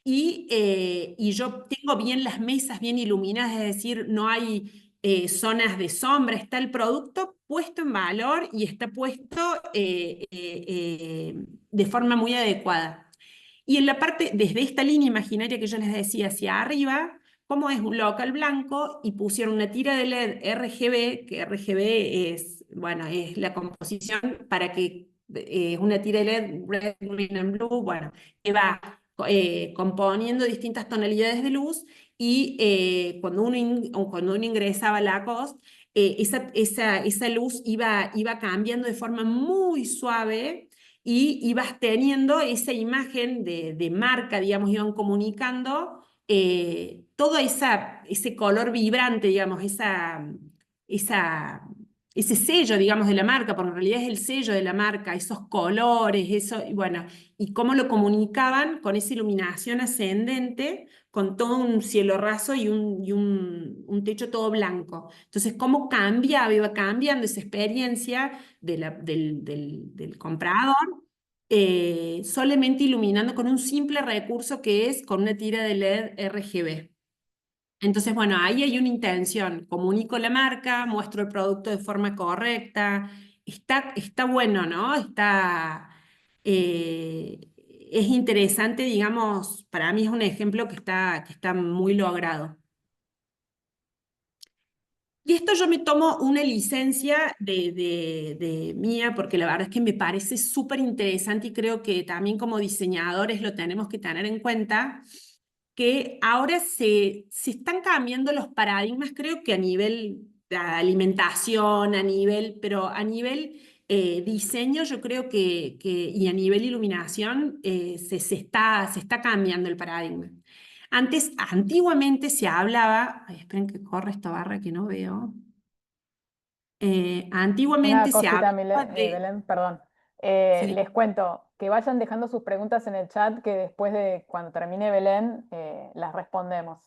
Y yo tengo bien las mesas bien iluminadas, es decir, no hay zonas de sombra, está el producto puesto en valor y está puesto de forma muy adecuada. Y en la parte, desde esta línea imaginaria que yo les decía hacia arriba, cómo es un local blanco y pusieron una tira de LED RGB, que RGB es, bueno, es la composición para que es una tira de LED, red, green and blue, bueno, que va componiendo distintas tonalidades de luz y cuando uno ingresaba a Lacoste, esa luz iba cambiando de forma muy suave y ibas teniendo esa imagen de marca, digamos, iban comunicando todo ese color vibrante, digamos, esa, ese sello, digamos, de la marca, porque en realidad es el sello de la marca, esos colores, eso, y bueno, y cómo lo comunicaban con esa iluminación ascendente, con todo un cielo raso y un techo todo blanco. Entonces, cómo cambiaba, iba cambiando esa experiencia del comprador, solamente iluminando con un simple recurso que es con una tira de LED RGB. Entonces, bueno, ahí hay una intención. Comunico la marca, muestro el producto de forma correcta. Está bueno, ¿no? Eh, es interesante, digamos, para mí es un ejemplo que está muy logrado. Y esto yo me tomo una licencia de mía, porque la verdad es que me parece súper interesante y creo que también como diseñadores lo tenemos que tener en cuenta, que ahora se están cambiando los paradigmas, creo que a nivel de alimentación, pero a nivel diseño, yo creo y a nivel iluminación, se está cambiando el paradigma. Antiguamente se hablaba, ay, esperen que corre esta barra que no veo. Una Antiguamente se cosita, hablaba de, Belén, perdón. sí, Les cuento que vayan dejando sus preguntas en el chat, que después de cuando termine Belén, las respondemos.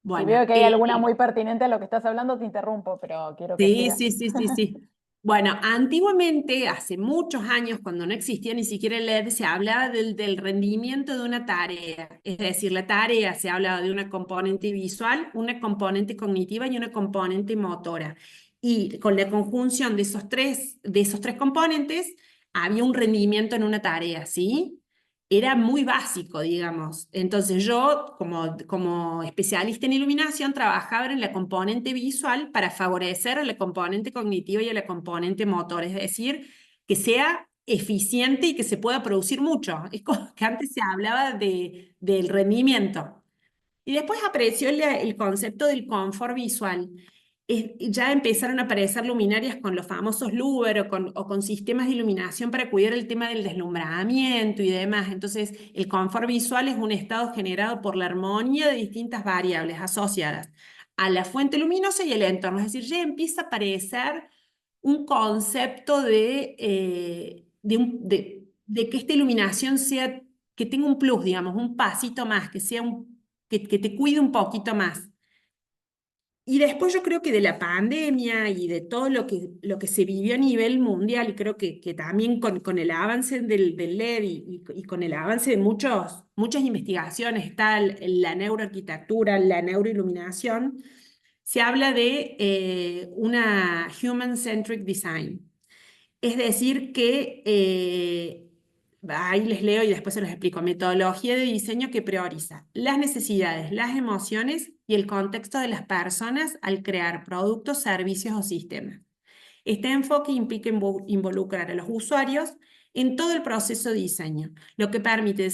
Si veo bueno, que hay alguna muy pertinente a lo que estás hablando, te interrumpo, pero quiero que sí, sigas. sí, sí, sí, sí. Bueno, antiguamente, hace muchos años, cuando no existía ni siquiera el LED, se hablaba del rendimiento de una tarea. Es decir, la tarea se hablaba de una componente visual, una componente cognitiva y una componente motora. Y con la conjunción de esos tres componentes, había un rendimiento en una tarea, ¿sí? Era muy básico, digamos. Entonces yo, como especialista en iluminación, trabajaba en la componente visual para favorecer a la componente cognitiva y a la componente motor, es decir, que sea eficiente y que se pueda producir mucho. Es como que antes se hablaba del rendimiento. Y después apareció el concepto del confort visual. Ya empezaron a aparecer luminarias con los famosos Luber o con sistemas de iluminación para cuidar el tema del deslumbramiento y demás. Entonces, el confort visual es un estado generado por la armonía de distintas variables asociadas a la fuente luminosa y el entorno. Es decir, ya empieza a aparecer un concepto de que esta iluminación sea, que tenga un plus, digamos, un pasito más, que te cuide un poquito más. Y después yo creo que de la pandemia y de todo lo que se vivió a nivel mundial, y creo que también con el avance del LED y con el avance de muchas investigaciones, está la neuroarquitectura, la neuroiluminación, se habla de una human-centric design. Es decir, que ahí les leo y después se los explico. Metodología de diseño que prioriza las necesidades, las emociones y el contexto de las personas al crear productos, servicios o sistemas. Este enfoque implica involucrar a los usuarios en todo el proceso de diseño, lo que permite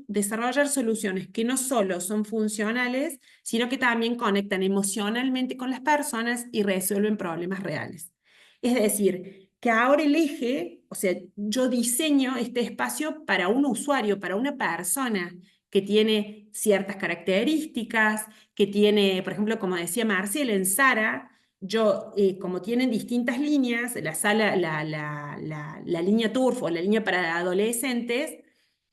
desarrollar soluciones que no solo son funcionales, sino que también conectan emocionalmente con las personas y resuelven problemas reales. Es decir, que ahora el eje, o sea, yo diseño este espacio para un usuario, para una persona que tiene ciertas características, que tiene, por ejemplo, como decía Marcel, en Sara, como tienen distintas líneas, la línea Turf o la línea para adolescentes,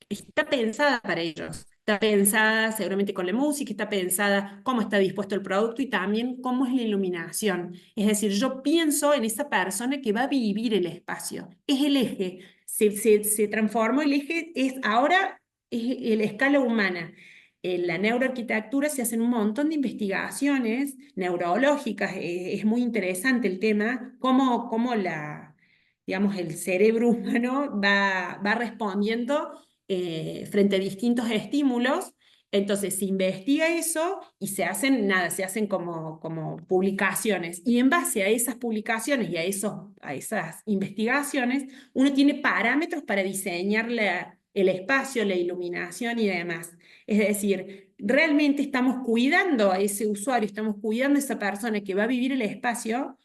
está pensada para ellos. Está pensada seguramente con la música, está pensada cómo está dispuesto el producto y también cómo es la iluminación. Es decir, yo pienso en esa persona que va a vivir el espacio. Es el eje. Se transformó el eje, ahora es la escala humana. En la neuroarquitectura se hacen un montón de investigaciones neurológicas, es muy interesante el tema, cómo digamos, el cerebro humano va respondiendo frente a distintos estímulos Entonces se investiga eso y se hacen, nada, se hacen como publicaciones. Y en base a esas publicaciones y a esas investigaciones, uno tiene parámetros para diseñar el espacio, la iluminación y demás. Es decir, realmente estamos cuidando a ese usuario, estamos cuidando a esa persona que va a vivir el espacio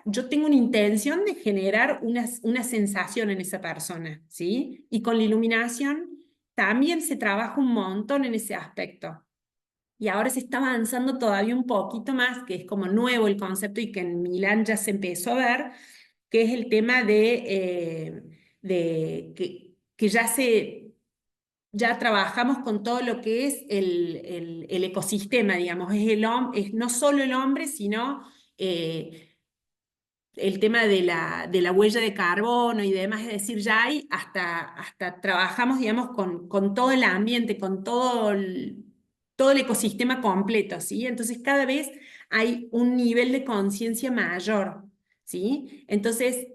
yo tengo una intención de generar una sensación en esa persona, ¿sí? Y con la iluminación también se trabaja un montón en ese aspecto. Y ahora se está avanzando todavía un poquito más, que es como nuevo el concepto y que en Milán ya se empezó a ver, que es el tema de que ya trabajamos con todo lo que es el ecosistema, digamos, es no solo el hombre, sino el tema de la huella de carbono y demás, es decir, ya hay hasta trabajamos, digamos, con todo el ambiente, con todo el ecosistema completo, ¿sí? Entonces cada vez hay un nivel de conciencia mayor, ¿sí? Entonces,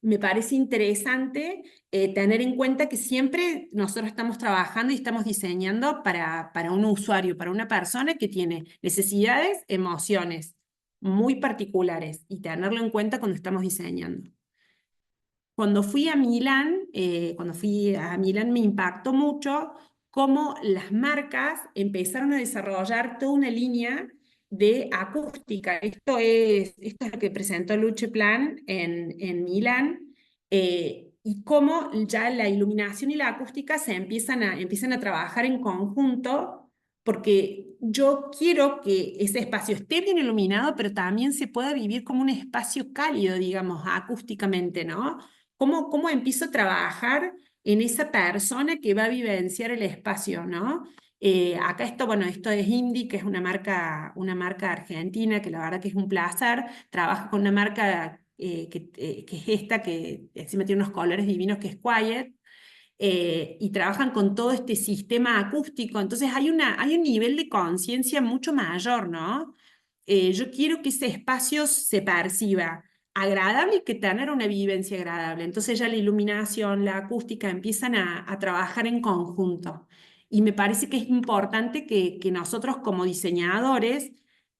me parece interesante tener en cuenta que siempre nosotros estamos trabajando y estamos diseñando para un usuario, para una persona que tiene necesidades, emociones muy particulares y tenerlo en cuenta cuando estamos diseñando. Cuando fui a Milán me impactó mucho cómo las marcas empezaron a desarrollar toda una línea de acústica. Esto es lo que presentó Luce Plan en Milán, y cómo ya la iluminación y la acústica empiezan a trabajar en conjunto, porque yo quiero que ese espacio esté bien iluminado, pero también se pueda vivir como un espacio cálido, digamos, acústicamente, ¿no? ¿Cómo empiezo a trabajar en esa persona que va a vivenciar el espacio, ¿no? Acá bueno, esto es Indie, que es una marca argentina, que la verdad que es un placer. Trabaja con una marca que es esta, que encima tiene unos colores divinos, que es Quiet, y trabajan con todo este sistema acústico. Entonces hay un nivel de conciencia mucho mayor, ¿no? Yo quiero que ese espacio se perciba agradable y que tener una vivencia agradable. Entonces ya la iluminación, la acústica empiezan a trabajar en conjunto. Y me parece que es importante que nosotros como diseñadores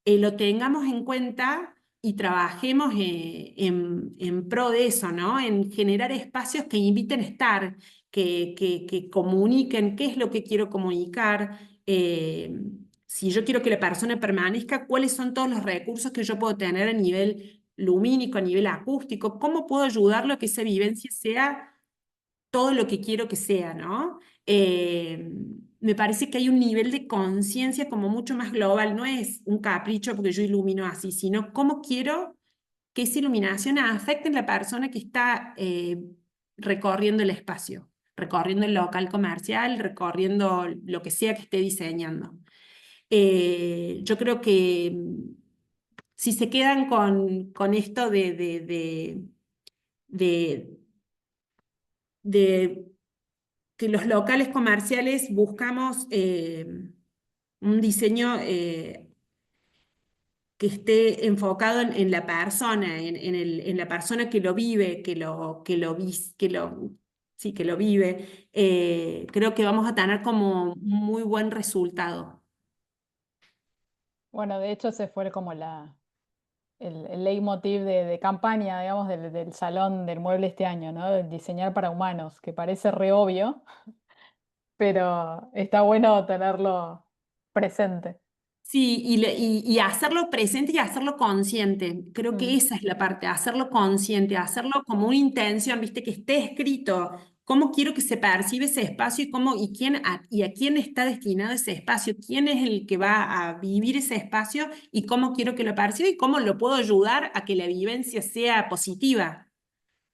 lo tengamos en cuenta y trabajemos en pro de eso, ¿no? En generar espacios que inviten a estar, que comuniquen qué es lo que quiero comunicar. Si yo quiero que la persona permanezca, cuáles son todos los recursos que yo puedo tener a nivel lumínico, a nivel acústico, cómo puedo ayudarlo a que esa vivencia sea todo lo que quiero que sea, ¿no? Me parece que hay un nivel de conciencia como mucho más global, no es un capricho porque yo ilumino así, sino cómo quiero que esa iluminación afecte en la persona que está recorriendo el espacio, recorriendo el local comercial, recorriendo lo que sea que esté diseñando. Yo creo que si se quedan con esto de, de que los locales comerciales buscamos un diseño que esté enfocado en la persona, en la persona que lo vive, sí, que lo vive, creo que vamos a tener como muy buen resultado. Bueno, de hecho, ese fue como el leitmotiv de campaña, digamos, del Salón del Mueble este año, ¿no? El diseñar para humanos, que parece re obvio, pero está bueno tenerlo presente. Sí, y hacerlo presente y hacerlo consciente. Creo que Mm, esa es la parte, hacerlo consciente, hacerlo como una intención, viste, que esté escrito cómo quiero que se percibe ese espacio y y a quién está destinado ese espacio, quién es el que va a vivir ese espacio y cómo quiero que lo perciba y cómo lo puedo ayudar a que la vivencia sea positiva.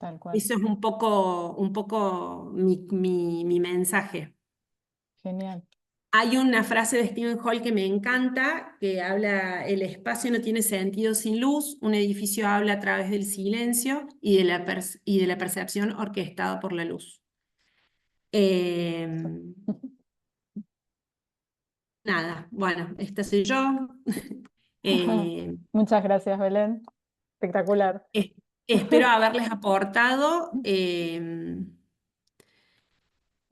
tal cual. Eso es un poco mi mensaje. Genial. Hay una frase de Stephen Hall que me encanta, que habla, el espacio no tiene sentido sin luz, un edificio habla a través del silencio y de la percepción orquestada por la luz. Eh, Nada, bueno, esta soy yo. Eh, Muchas gracias, Belén. Espectacular. Espero haberles aportado.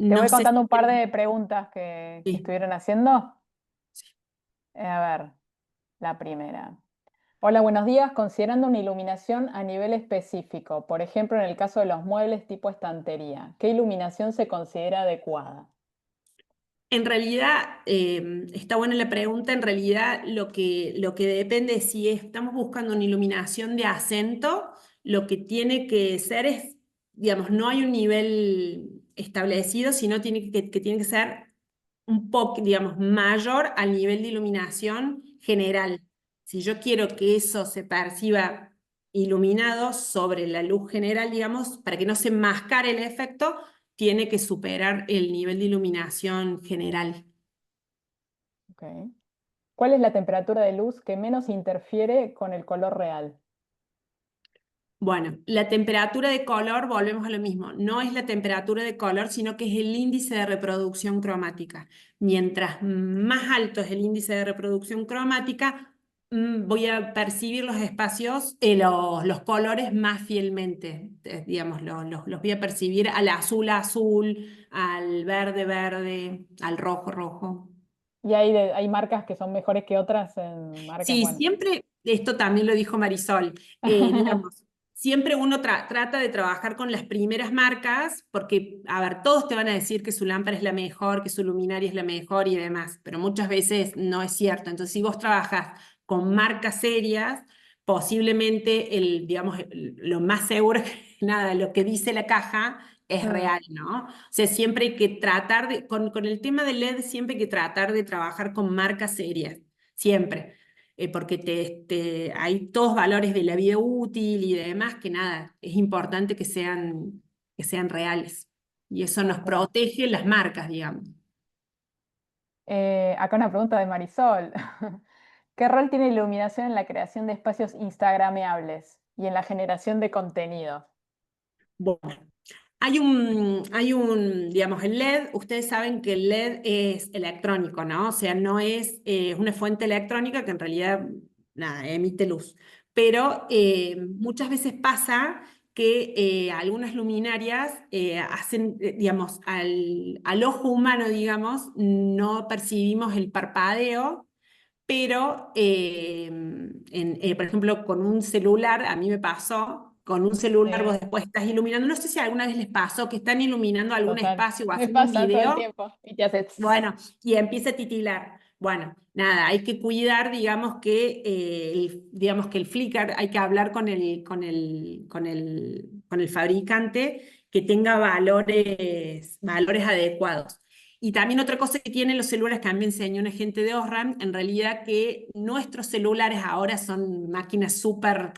Te No voy sé contando si un par de preguntas que sí, estuvieron haciendo. sí. A ver, la primera. Hola, buenos días. Considerando una iluminación a nivel específico, por ejemplo, en el caso de los muebles tipo estantería, ¿qué iluminación se considera adecuada? En realidad, está buena la pregunta. En realidad, lo que depende es si estamos buscando una iluminación de acento, lo que tiene que ser es, digamos, no hay un nivel establecido, sino que tiene que ser un poco, digamos, mayor al nivel de iluminación general. Si yo quiero que eso se perciba iluminado sobre la luz general, digamos, para que no se mascare el efecto, tiene que superar el nivel de iluminación general. Ok. ¿Cuál es la temperatura de luz que menos interfiere con el color real? Bueno, la temperatura de color, volvemos a lo mismo, no es la temperatura de color, sino que es el índice de reproducción cromática. Mientras más alto es el índice de reproducción cromática, voy a percibir los espacios, los colores más fielmente. Digamos, los voy a percibir al azul azul, al verde verde, al rojo rojo. Y hay marcas que son mejores que otras en marcas, Sí, bueno. siempre, esto también lo dijo Marisol, digamos, siempre uno trata de trabajar con las primeras marcas, porque, a ver, todos te van a decir que su lámpara es la mejor, que su luminaria es la mejor y demás, pero muchas veces no es cierto. Entonces, si vos trabajas con marcas serias, posiblemente digamos, lo más seguro es que nada, lo que dice la caja es Mm. real, ¿no? O sea, siempre hay que tratar con el tema del LED, siempre hay que tratar de trabajar con marcas serias, siempre porque hay todos valores de la vida útil y demás que nada, es importante que sean reales. Y eso nos Ok. protege las marcas, digamos. Acá una pregunta de Marisol. ¿Qué rol tiene la iluminación en la creación de espacios instagrameables y en la generación de contenido? Bueno, digamos, el LED, ustedes saben que el LED es electrónico, ¿no? O sea, no es una fuente electrónica que en realidad, nada, emite luz. Pero muchas veces pasa que algunas luminarias hacen, digamos, al ojo humano, digamos, no percibimos el parpadeo, pero por ejemplo, con un celular, a mí me pasó, con un celular vos Sí, después estás iluminando, no sé si alguna vez les pasó que están iluminando algún total. espacio o Me haciendo un pasa todo el video, tiempo y te hace bueno, y empieza a titilar. Bueno, nada, hay que cuidar, digamos digamos que el flicker, hay que hablar con el fabricante que tenga valores adecuados. Y también otra cosa que tienen los celulares, que a mí me enseñó una gente de Osram, en realidad que nuestros celulares ahora son máquinas súper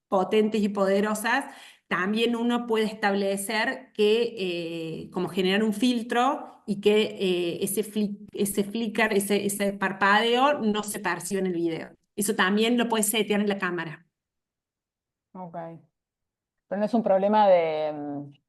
potentes y poderosas, también uno puede establecer que, como generar un filtro y que ese flicker, ese parpadeo no se percibe en el video. Eso también lo puedes setear en la cámara. Ok. Pero no es un problema de,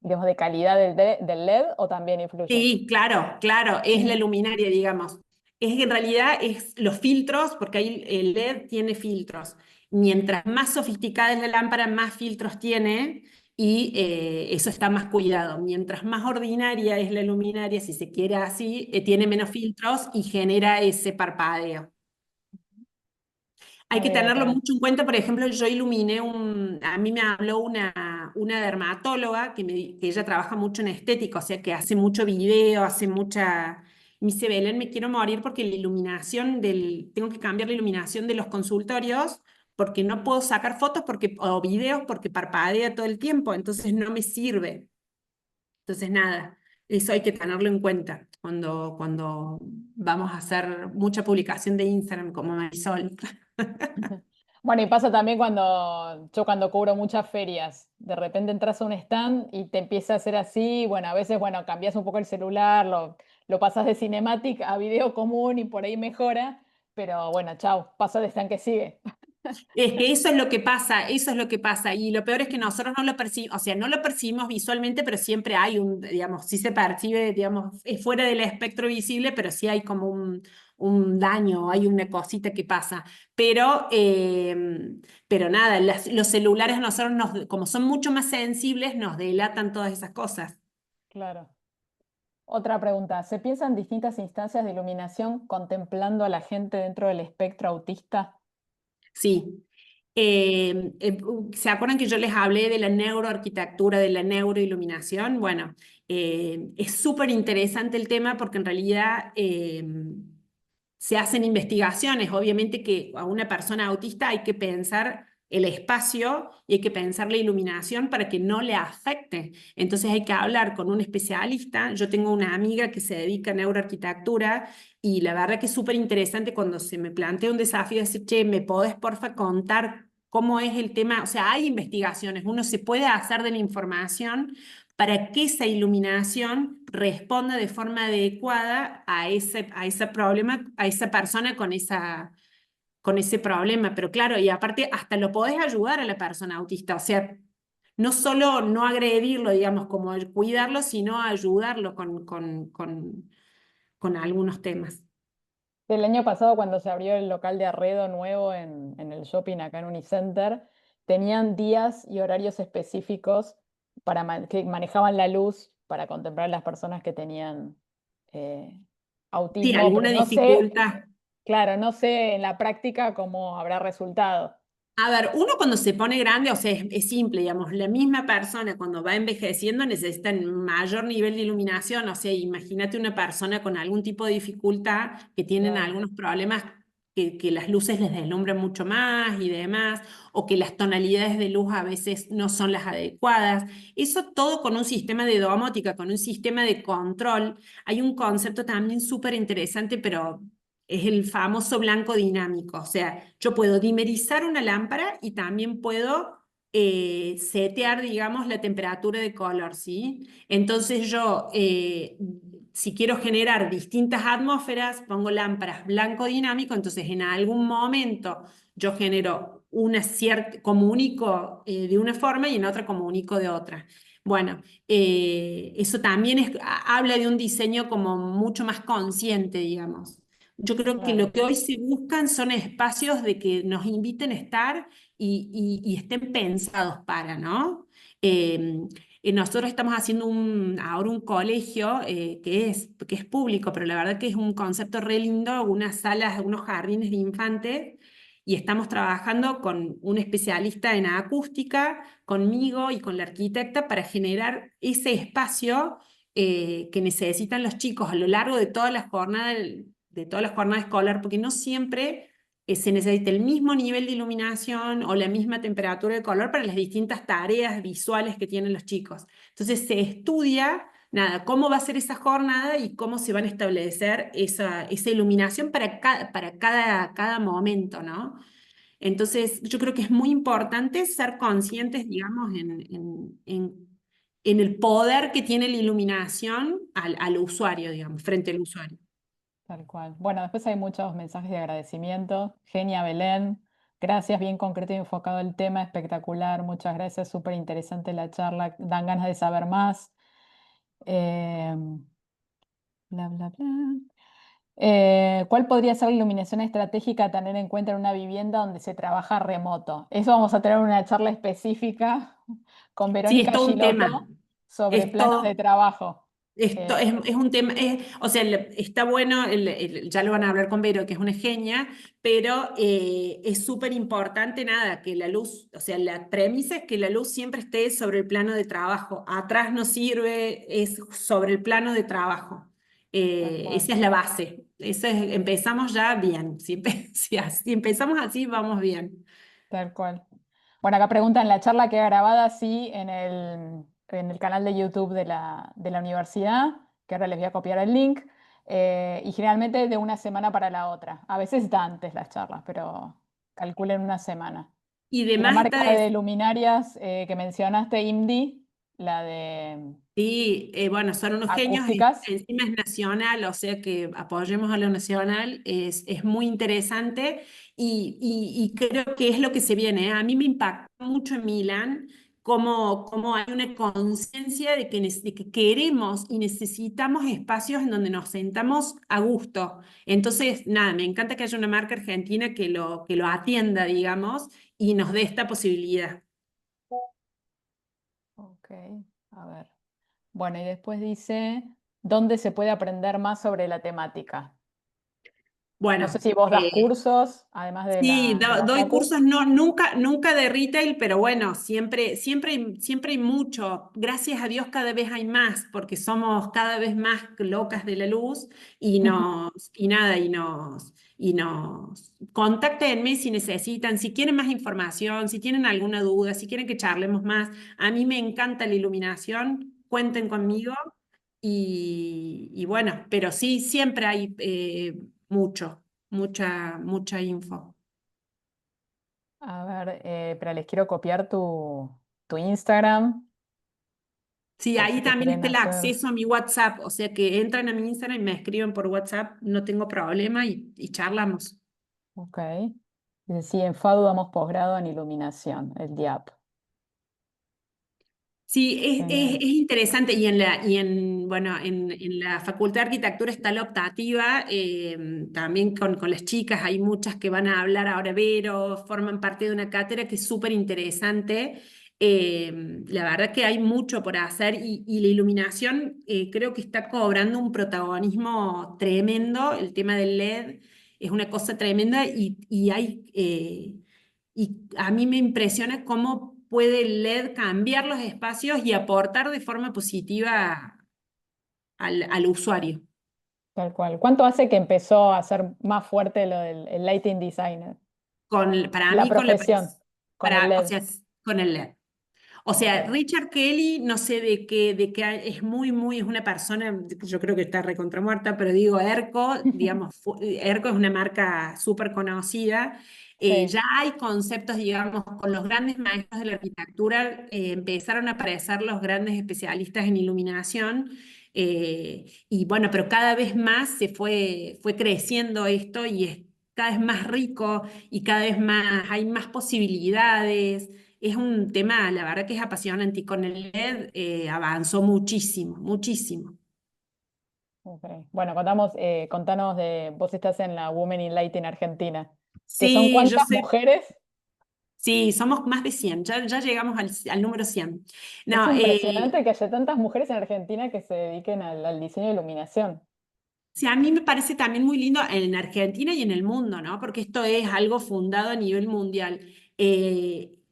digamos, de calidad del LED o también influye. Sí, claro, claro, es la Ujú. luminaria, digamos. Es que en realidad es los filtros, porque ahí el LED tiene filtros. Mientras más sofisticada es la lámpara, más filtros tiene y eso está más cuidado. Mientras más ordinaria es la luminaria, si se quiere así, tiene menos filtros y genera ese parpadeo. Hay Muy que bien, tenerlo Caro. mucho en cuenta, por ejemplo, yo iluminé a mí me habló una dermatóloga que ella trabaja mucho en estética, o sea, que hace mucho video, hace mucha. Me dice, Belén, me quiero morir porque tengo que cambiar la iluminación de los consultorios porque no puedo sacar fotos o videos porque parpadea todo el tiempo, entonces no me sirve. Entonces, nada, eso hay que tenerlo en cuenta cuando vamos a hacer mucha publicación de Instagram como Marisol. Bueno, y pasa también cuando cubro muchas ferias, de repente entras a un stand y te empieza a hacer así, bueno, a veces, bueno, cambias un poco el celular, lo pasas de cinematic a video común y por ahí mejora, pero bueno, chao, pasa de stand que sigue. Es que eso es lo que pasa, eso es lo que pasa. Y lo peor es que nosotros no lo percibimos, o sea, no lo percibimos visualmente, pero siempre hay digamos, sí se percibe, digamos, es fuera del espectro visible, pero sí hay como un daño, hay una cosita que pasa. Pero nada, los celulares a nosotros, como son mucho más sensibles, nos delatan todas esas cosas. Claro. Otra pregunta, ¿se piensa en distintas instancias de iluminación contemplando a la gente dentro del espectro autista? Sí. ¿Se acuerdan que yo les hablé de la neuroarquitectura, de la neuroiluminación? Bueno, es súper interesante el tema porque en realidad se hacen investigaciones. Obviamente que a una persona autista hay que pensar el espacio y hay que pensar la iluminación para que no le afecte. Entonces hay que hablar con un especialista. Yo tengo una amiga que se dedica a neuroarquitectura y la verdad que es súper interesante cuando se me plantea un desafío, decir, che, ¿me podés porfa contar cómo es el tema? O sea, hay investigaciones, uno se puede hacer de la información para que esa iluminación responda de forma adecuada a ese problema, a esa persona con ese problema. Pero claro, y aparte hasta lo podés ayudar a la persona autista, o sea, no solo no agredirlo, digamos, como el cuidarlo, sino ayudarlo con algunos temas. El año pasado, cuando se abrió el local de Arredo nuevo en el shopping acá en Unicenter, tenían días y horarios específicos que manejaban la luz para contemplar a las personas que tenían eh, Sí, autismo, pero alguna no sé, dificultad. claro, no sé en la práctica cómo habrá resultado. A ver, uno cuando se pone grande, o sea, es simple, digamos, la misma persona cuando va envejeciendo necesita un mayor nivel de iluminación, o sea, imagínate una persona con algún tipo de dificultad que tienen Claro, algunos problemas que las luces les deslumbran mucho más y demás, o que las tonalidades de luz a veces no son las adecuadas. Eso todo con un sistema de domótica, con un sistema de control. Hay un concepto también súper interesante, pero es el famoso blanco dinámico. O sea, yo puedo dimerizar una lámpara y también puedo setear, digamos, la temperatura de color, ¿sí? Entonces yo, si quiero generar distintas atmósferas, pongo lámparas blanco dinámico, entonces en algún momento yo genero una cierta, comunico de una forma y en otra comunico de otra. Bueno, eso también habla de un diseño como mucho más consciente, digamos. Yo creo que lo claro. que hoy se buscan son espacios de que nos inviten a estar y estén pensados para, ¿no? Eh, Nosotros estamos haciendo ahora un colegio que es público, pero la verdad que es un concepto re lindo, unas salas, unos jardines de infantes, y estamos trabajando con un especialista en acústica, conmigo y con la arquitecta para generar ese espacio que necesitan los chicos a lo largo de toda la jornada escolar, porque no siempre se necesita el mismo nivel de iluminación o la misma temperatura de color para las distintas tareas visuales que tienen los chicos. Entonces se estudia, nada, cómo va a ser esa jornada y cómo se van a establecer esa iluminación para cada momento, ¿no? Entonces, yo creo que es muy importante ser conscientes, digamos, en el poder que tiene la iluminación al usuario, digamos, frente al usuario. Tal cual. Bueno, después hay muchos mensajes de agradecimiento. Genia Belén, gracias, bien concreto y enfocado el tema, espectacular, muchas gracias, súper interesante la charla, dan ganas de saber más. Eh, bla, bla, bla. ¿Cuál podría ser la iluminación estratégica a tener en cuenta en una vivienda donde se trabaja remoto? Eso vamos a tener una charla específica con Sí, es Verónica todo un tema. Giloto sobre Es planos de todo, trabajo. Esto Eh, es un tema, o sea, está bueno, ya lo van a hablar con Vero, que es una genia, pero es súper importante, nada, que la luz, o sea, la premisa es que la luz siempre esté sobre el plano de trabajo. Atrás no sirve, es sobre el plano de trabajo. Tal cual. Esa es la base. Empezamos ya bien. Si empezamos así, vamos bien. Tal cual. Bueno, acá preguntan, la charla queda grabada, sí, en el canal de YouTube de la universidad, que ahora les voy a copiar el link, y generalmente de una semana para la otra. A veces está antes las charlas, pero calculen una semana. Y Y la demás está marca de luminarias que mencionaste, IMDI, la de sí, bueno, son unos genios, acústicas, encima es nacional, o sea que apoyemos a lo nacional, es muy interesante y creo que es lo que se viene, ¿eh? A mí me impactó mucho en Milán cómo hay una conciencia de que queremos y necesitamos espacios en donde nos sentamos a gusto. Entonces, nada, me encanta que haya una marca argentina que lo atienda, digamos, y nos dé esta posibilidad. ok, a ver. Bueno, y después dice, ¿dónde se puede aprender más sobre la temática? No sé Bueno, si vos das cursos, además de sí, de la doy Facu. cursos, no, nunca de retail, pero bueno, siempre hay mucho. Gracias a Dios cada vez hay más, porque somos cada vez más locas de la luz y nada, y nos contáctenme si necesitan, si quieren más información, si tienen alguna duda, si quieren que charlemos más. A mí me encanta la iluminación, cuenten conmigo y bueno, pero sí, siempre hay mucha info. A ver, pero les quiero copiar tu Instagram Sí, por si ahí te también quieren está el hacer. acceso a mi WhatsApp, o sea que entran a mi Instagram y me escriben por WhatsApp, no tengo problema y charlamos. Ok. Dice, sí, en FADU damos posgrado en iluminación, el DIAP. Sí, es Genial. interesante bueno, en la Facultad de Arquitectura está la optativa, también con las chicas, hay muchas que van a hablar ahora Vero, forman parte de una cátedra que es súper interesante. La verdad que hay mucho por hacer y la iluminación creo que está cobrando un protagonismo tremendo, el tema del LED es una cosa tremenda y a mí me impresiona cómo puede el LED cambiar los espacios y aportar de forma positiva al usuario. Tal cual. ¿Cuánto hace que empezó a ser más fuerte lo del el lighting designer? Para La mí, profesión con el o LED. sea, con el LED. O Ok. sea, Richard Kelly, no sé es es una persona, yo creo que está recontra muerta, pero digo, ERCO, digamos, ERCO es una marca súper conocida. Sí, Ya hay conceptos, digamos, con los grandes maestros de la arquitectura, empezaron a aparecer los grandes especialistas en iluminación. Y bueno, pero cada vez más fue creciendo esto y es cada vez más rico y cada vez más, hay más posibilidades. Es un tema, la verdad que es apasionante y con el LED avanzó muchísimo, muchísimo. ok. Bueno, contanos vos estás en la Women in Lighting Argentina, que son Sí, yo cuántas sé, mujeres. sí, somos más de 100 ya llegamos al número 100. Es No, impresionante que haya tantas mujeres en Argentina que se dediquen al diseño de iluminación. sí, a mí me parece también muy lindo en Argentina y en el mundo, ¿no? Porque esto es algo fundado a nivel mundial.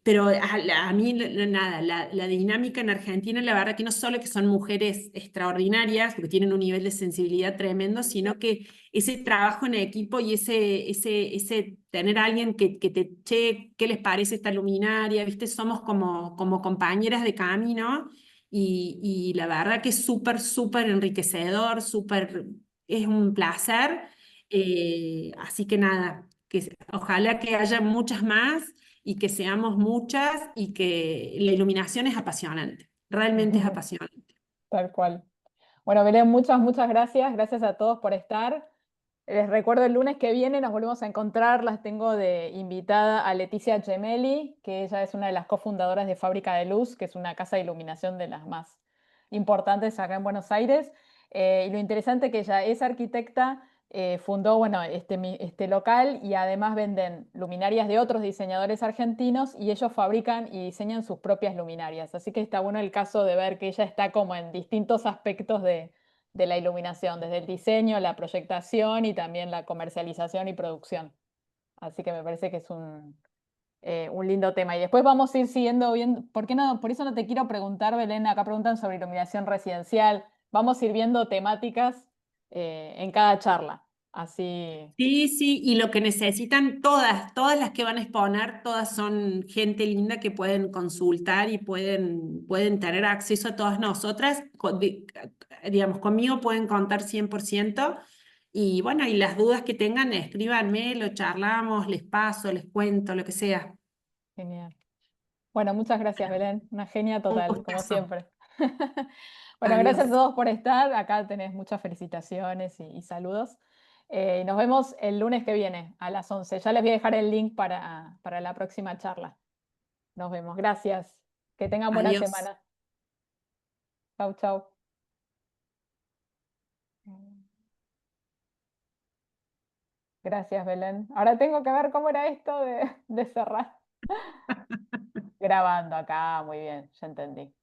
Pero a mí, nada, la dinámica en Argentina, la verdad que no solo que son mujeres extraordinarias, porque tienen un nivel de sensibilidad tremendo, sino que ese trabajo en equipo y ese tener a alguien que te, che, ¿qué les parece esta luminaria? ¿Viste? Somos como compañeras de camino. Y la verdad que es súper enriquecedor, es un placer. Así que nada, ojalá que haya muchas más y que seamos muchas y que la iluminación es apasionante, realmente es apasionante. Tal cual. Bueno, Belén, muchas gracias. Gracias a todos por estar. Les recuerdo el lunes que viene nos volvemos a encontrar. Las tengo de invitada a Leticia Gemelli, que ella es una de las cofundadoras de Fábrica de Luz, que es una casa de iluminación de las más importantes acá en Buenos Aires. Y lo interesante que ella es arquitecta, fundó bueno, este local y además venden luminarias de otros diseñadores argentinos y ellos fabrican y diseñan sus propias luminarias. Así que está bueno el caso de ver que ella está como en distintos aspectos de la iluminación, desde el diseño, la proyectación y también la comercialización y producción. Así que me parece que es un lindo tema. Y después vamos a ir siguiendo bien, ¿por qué no? Por eso no te quiero preguntar, Belén, acá preguntan sobre iluminación residencial. Vamos a ir viendo temáticas en cada charla. Así, Sí, sí, y lo que necesitan todas las que van a exponer, todas son gente linda que pueden consultar y pueden tener acceso a todas nosotras. Digamos, conmigo pueden contar 100%. Y bueno, y las dudas que tengan, escríbanme, lo charlamos, les paso, les cuento, lo que sea. genial. Bueno, muchas gracias, Belén. Una genia Un total, como gustazo. siempre. Bueno, gracias a Adiós. todos por estar. Acá tenés muchas felicitaciones y saludos. Y nos vemos el lunes que viene a las 11. Ya les voy a dejar el link para la próxima charla. Nos vemos. Gracias. Que tengan buena Adiós. semana. Chau, chau. Gracias, Belén. Ahora tengo que ver cómo era esto de cerrar. Grabando acá. Muy bien, ya entendí.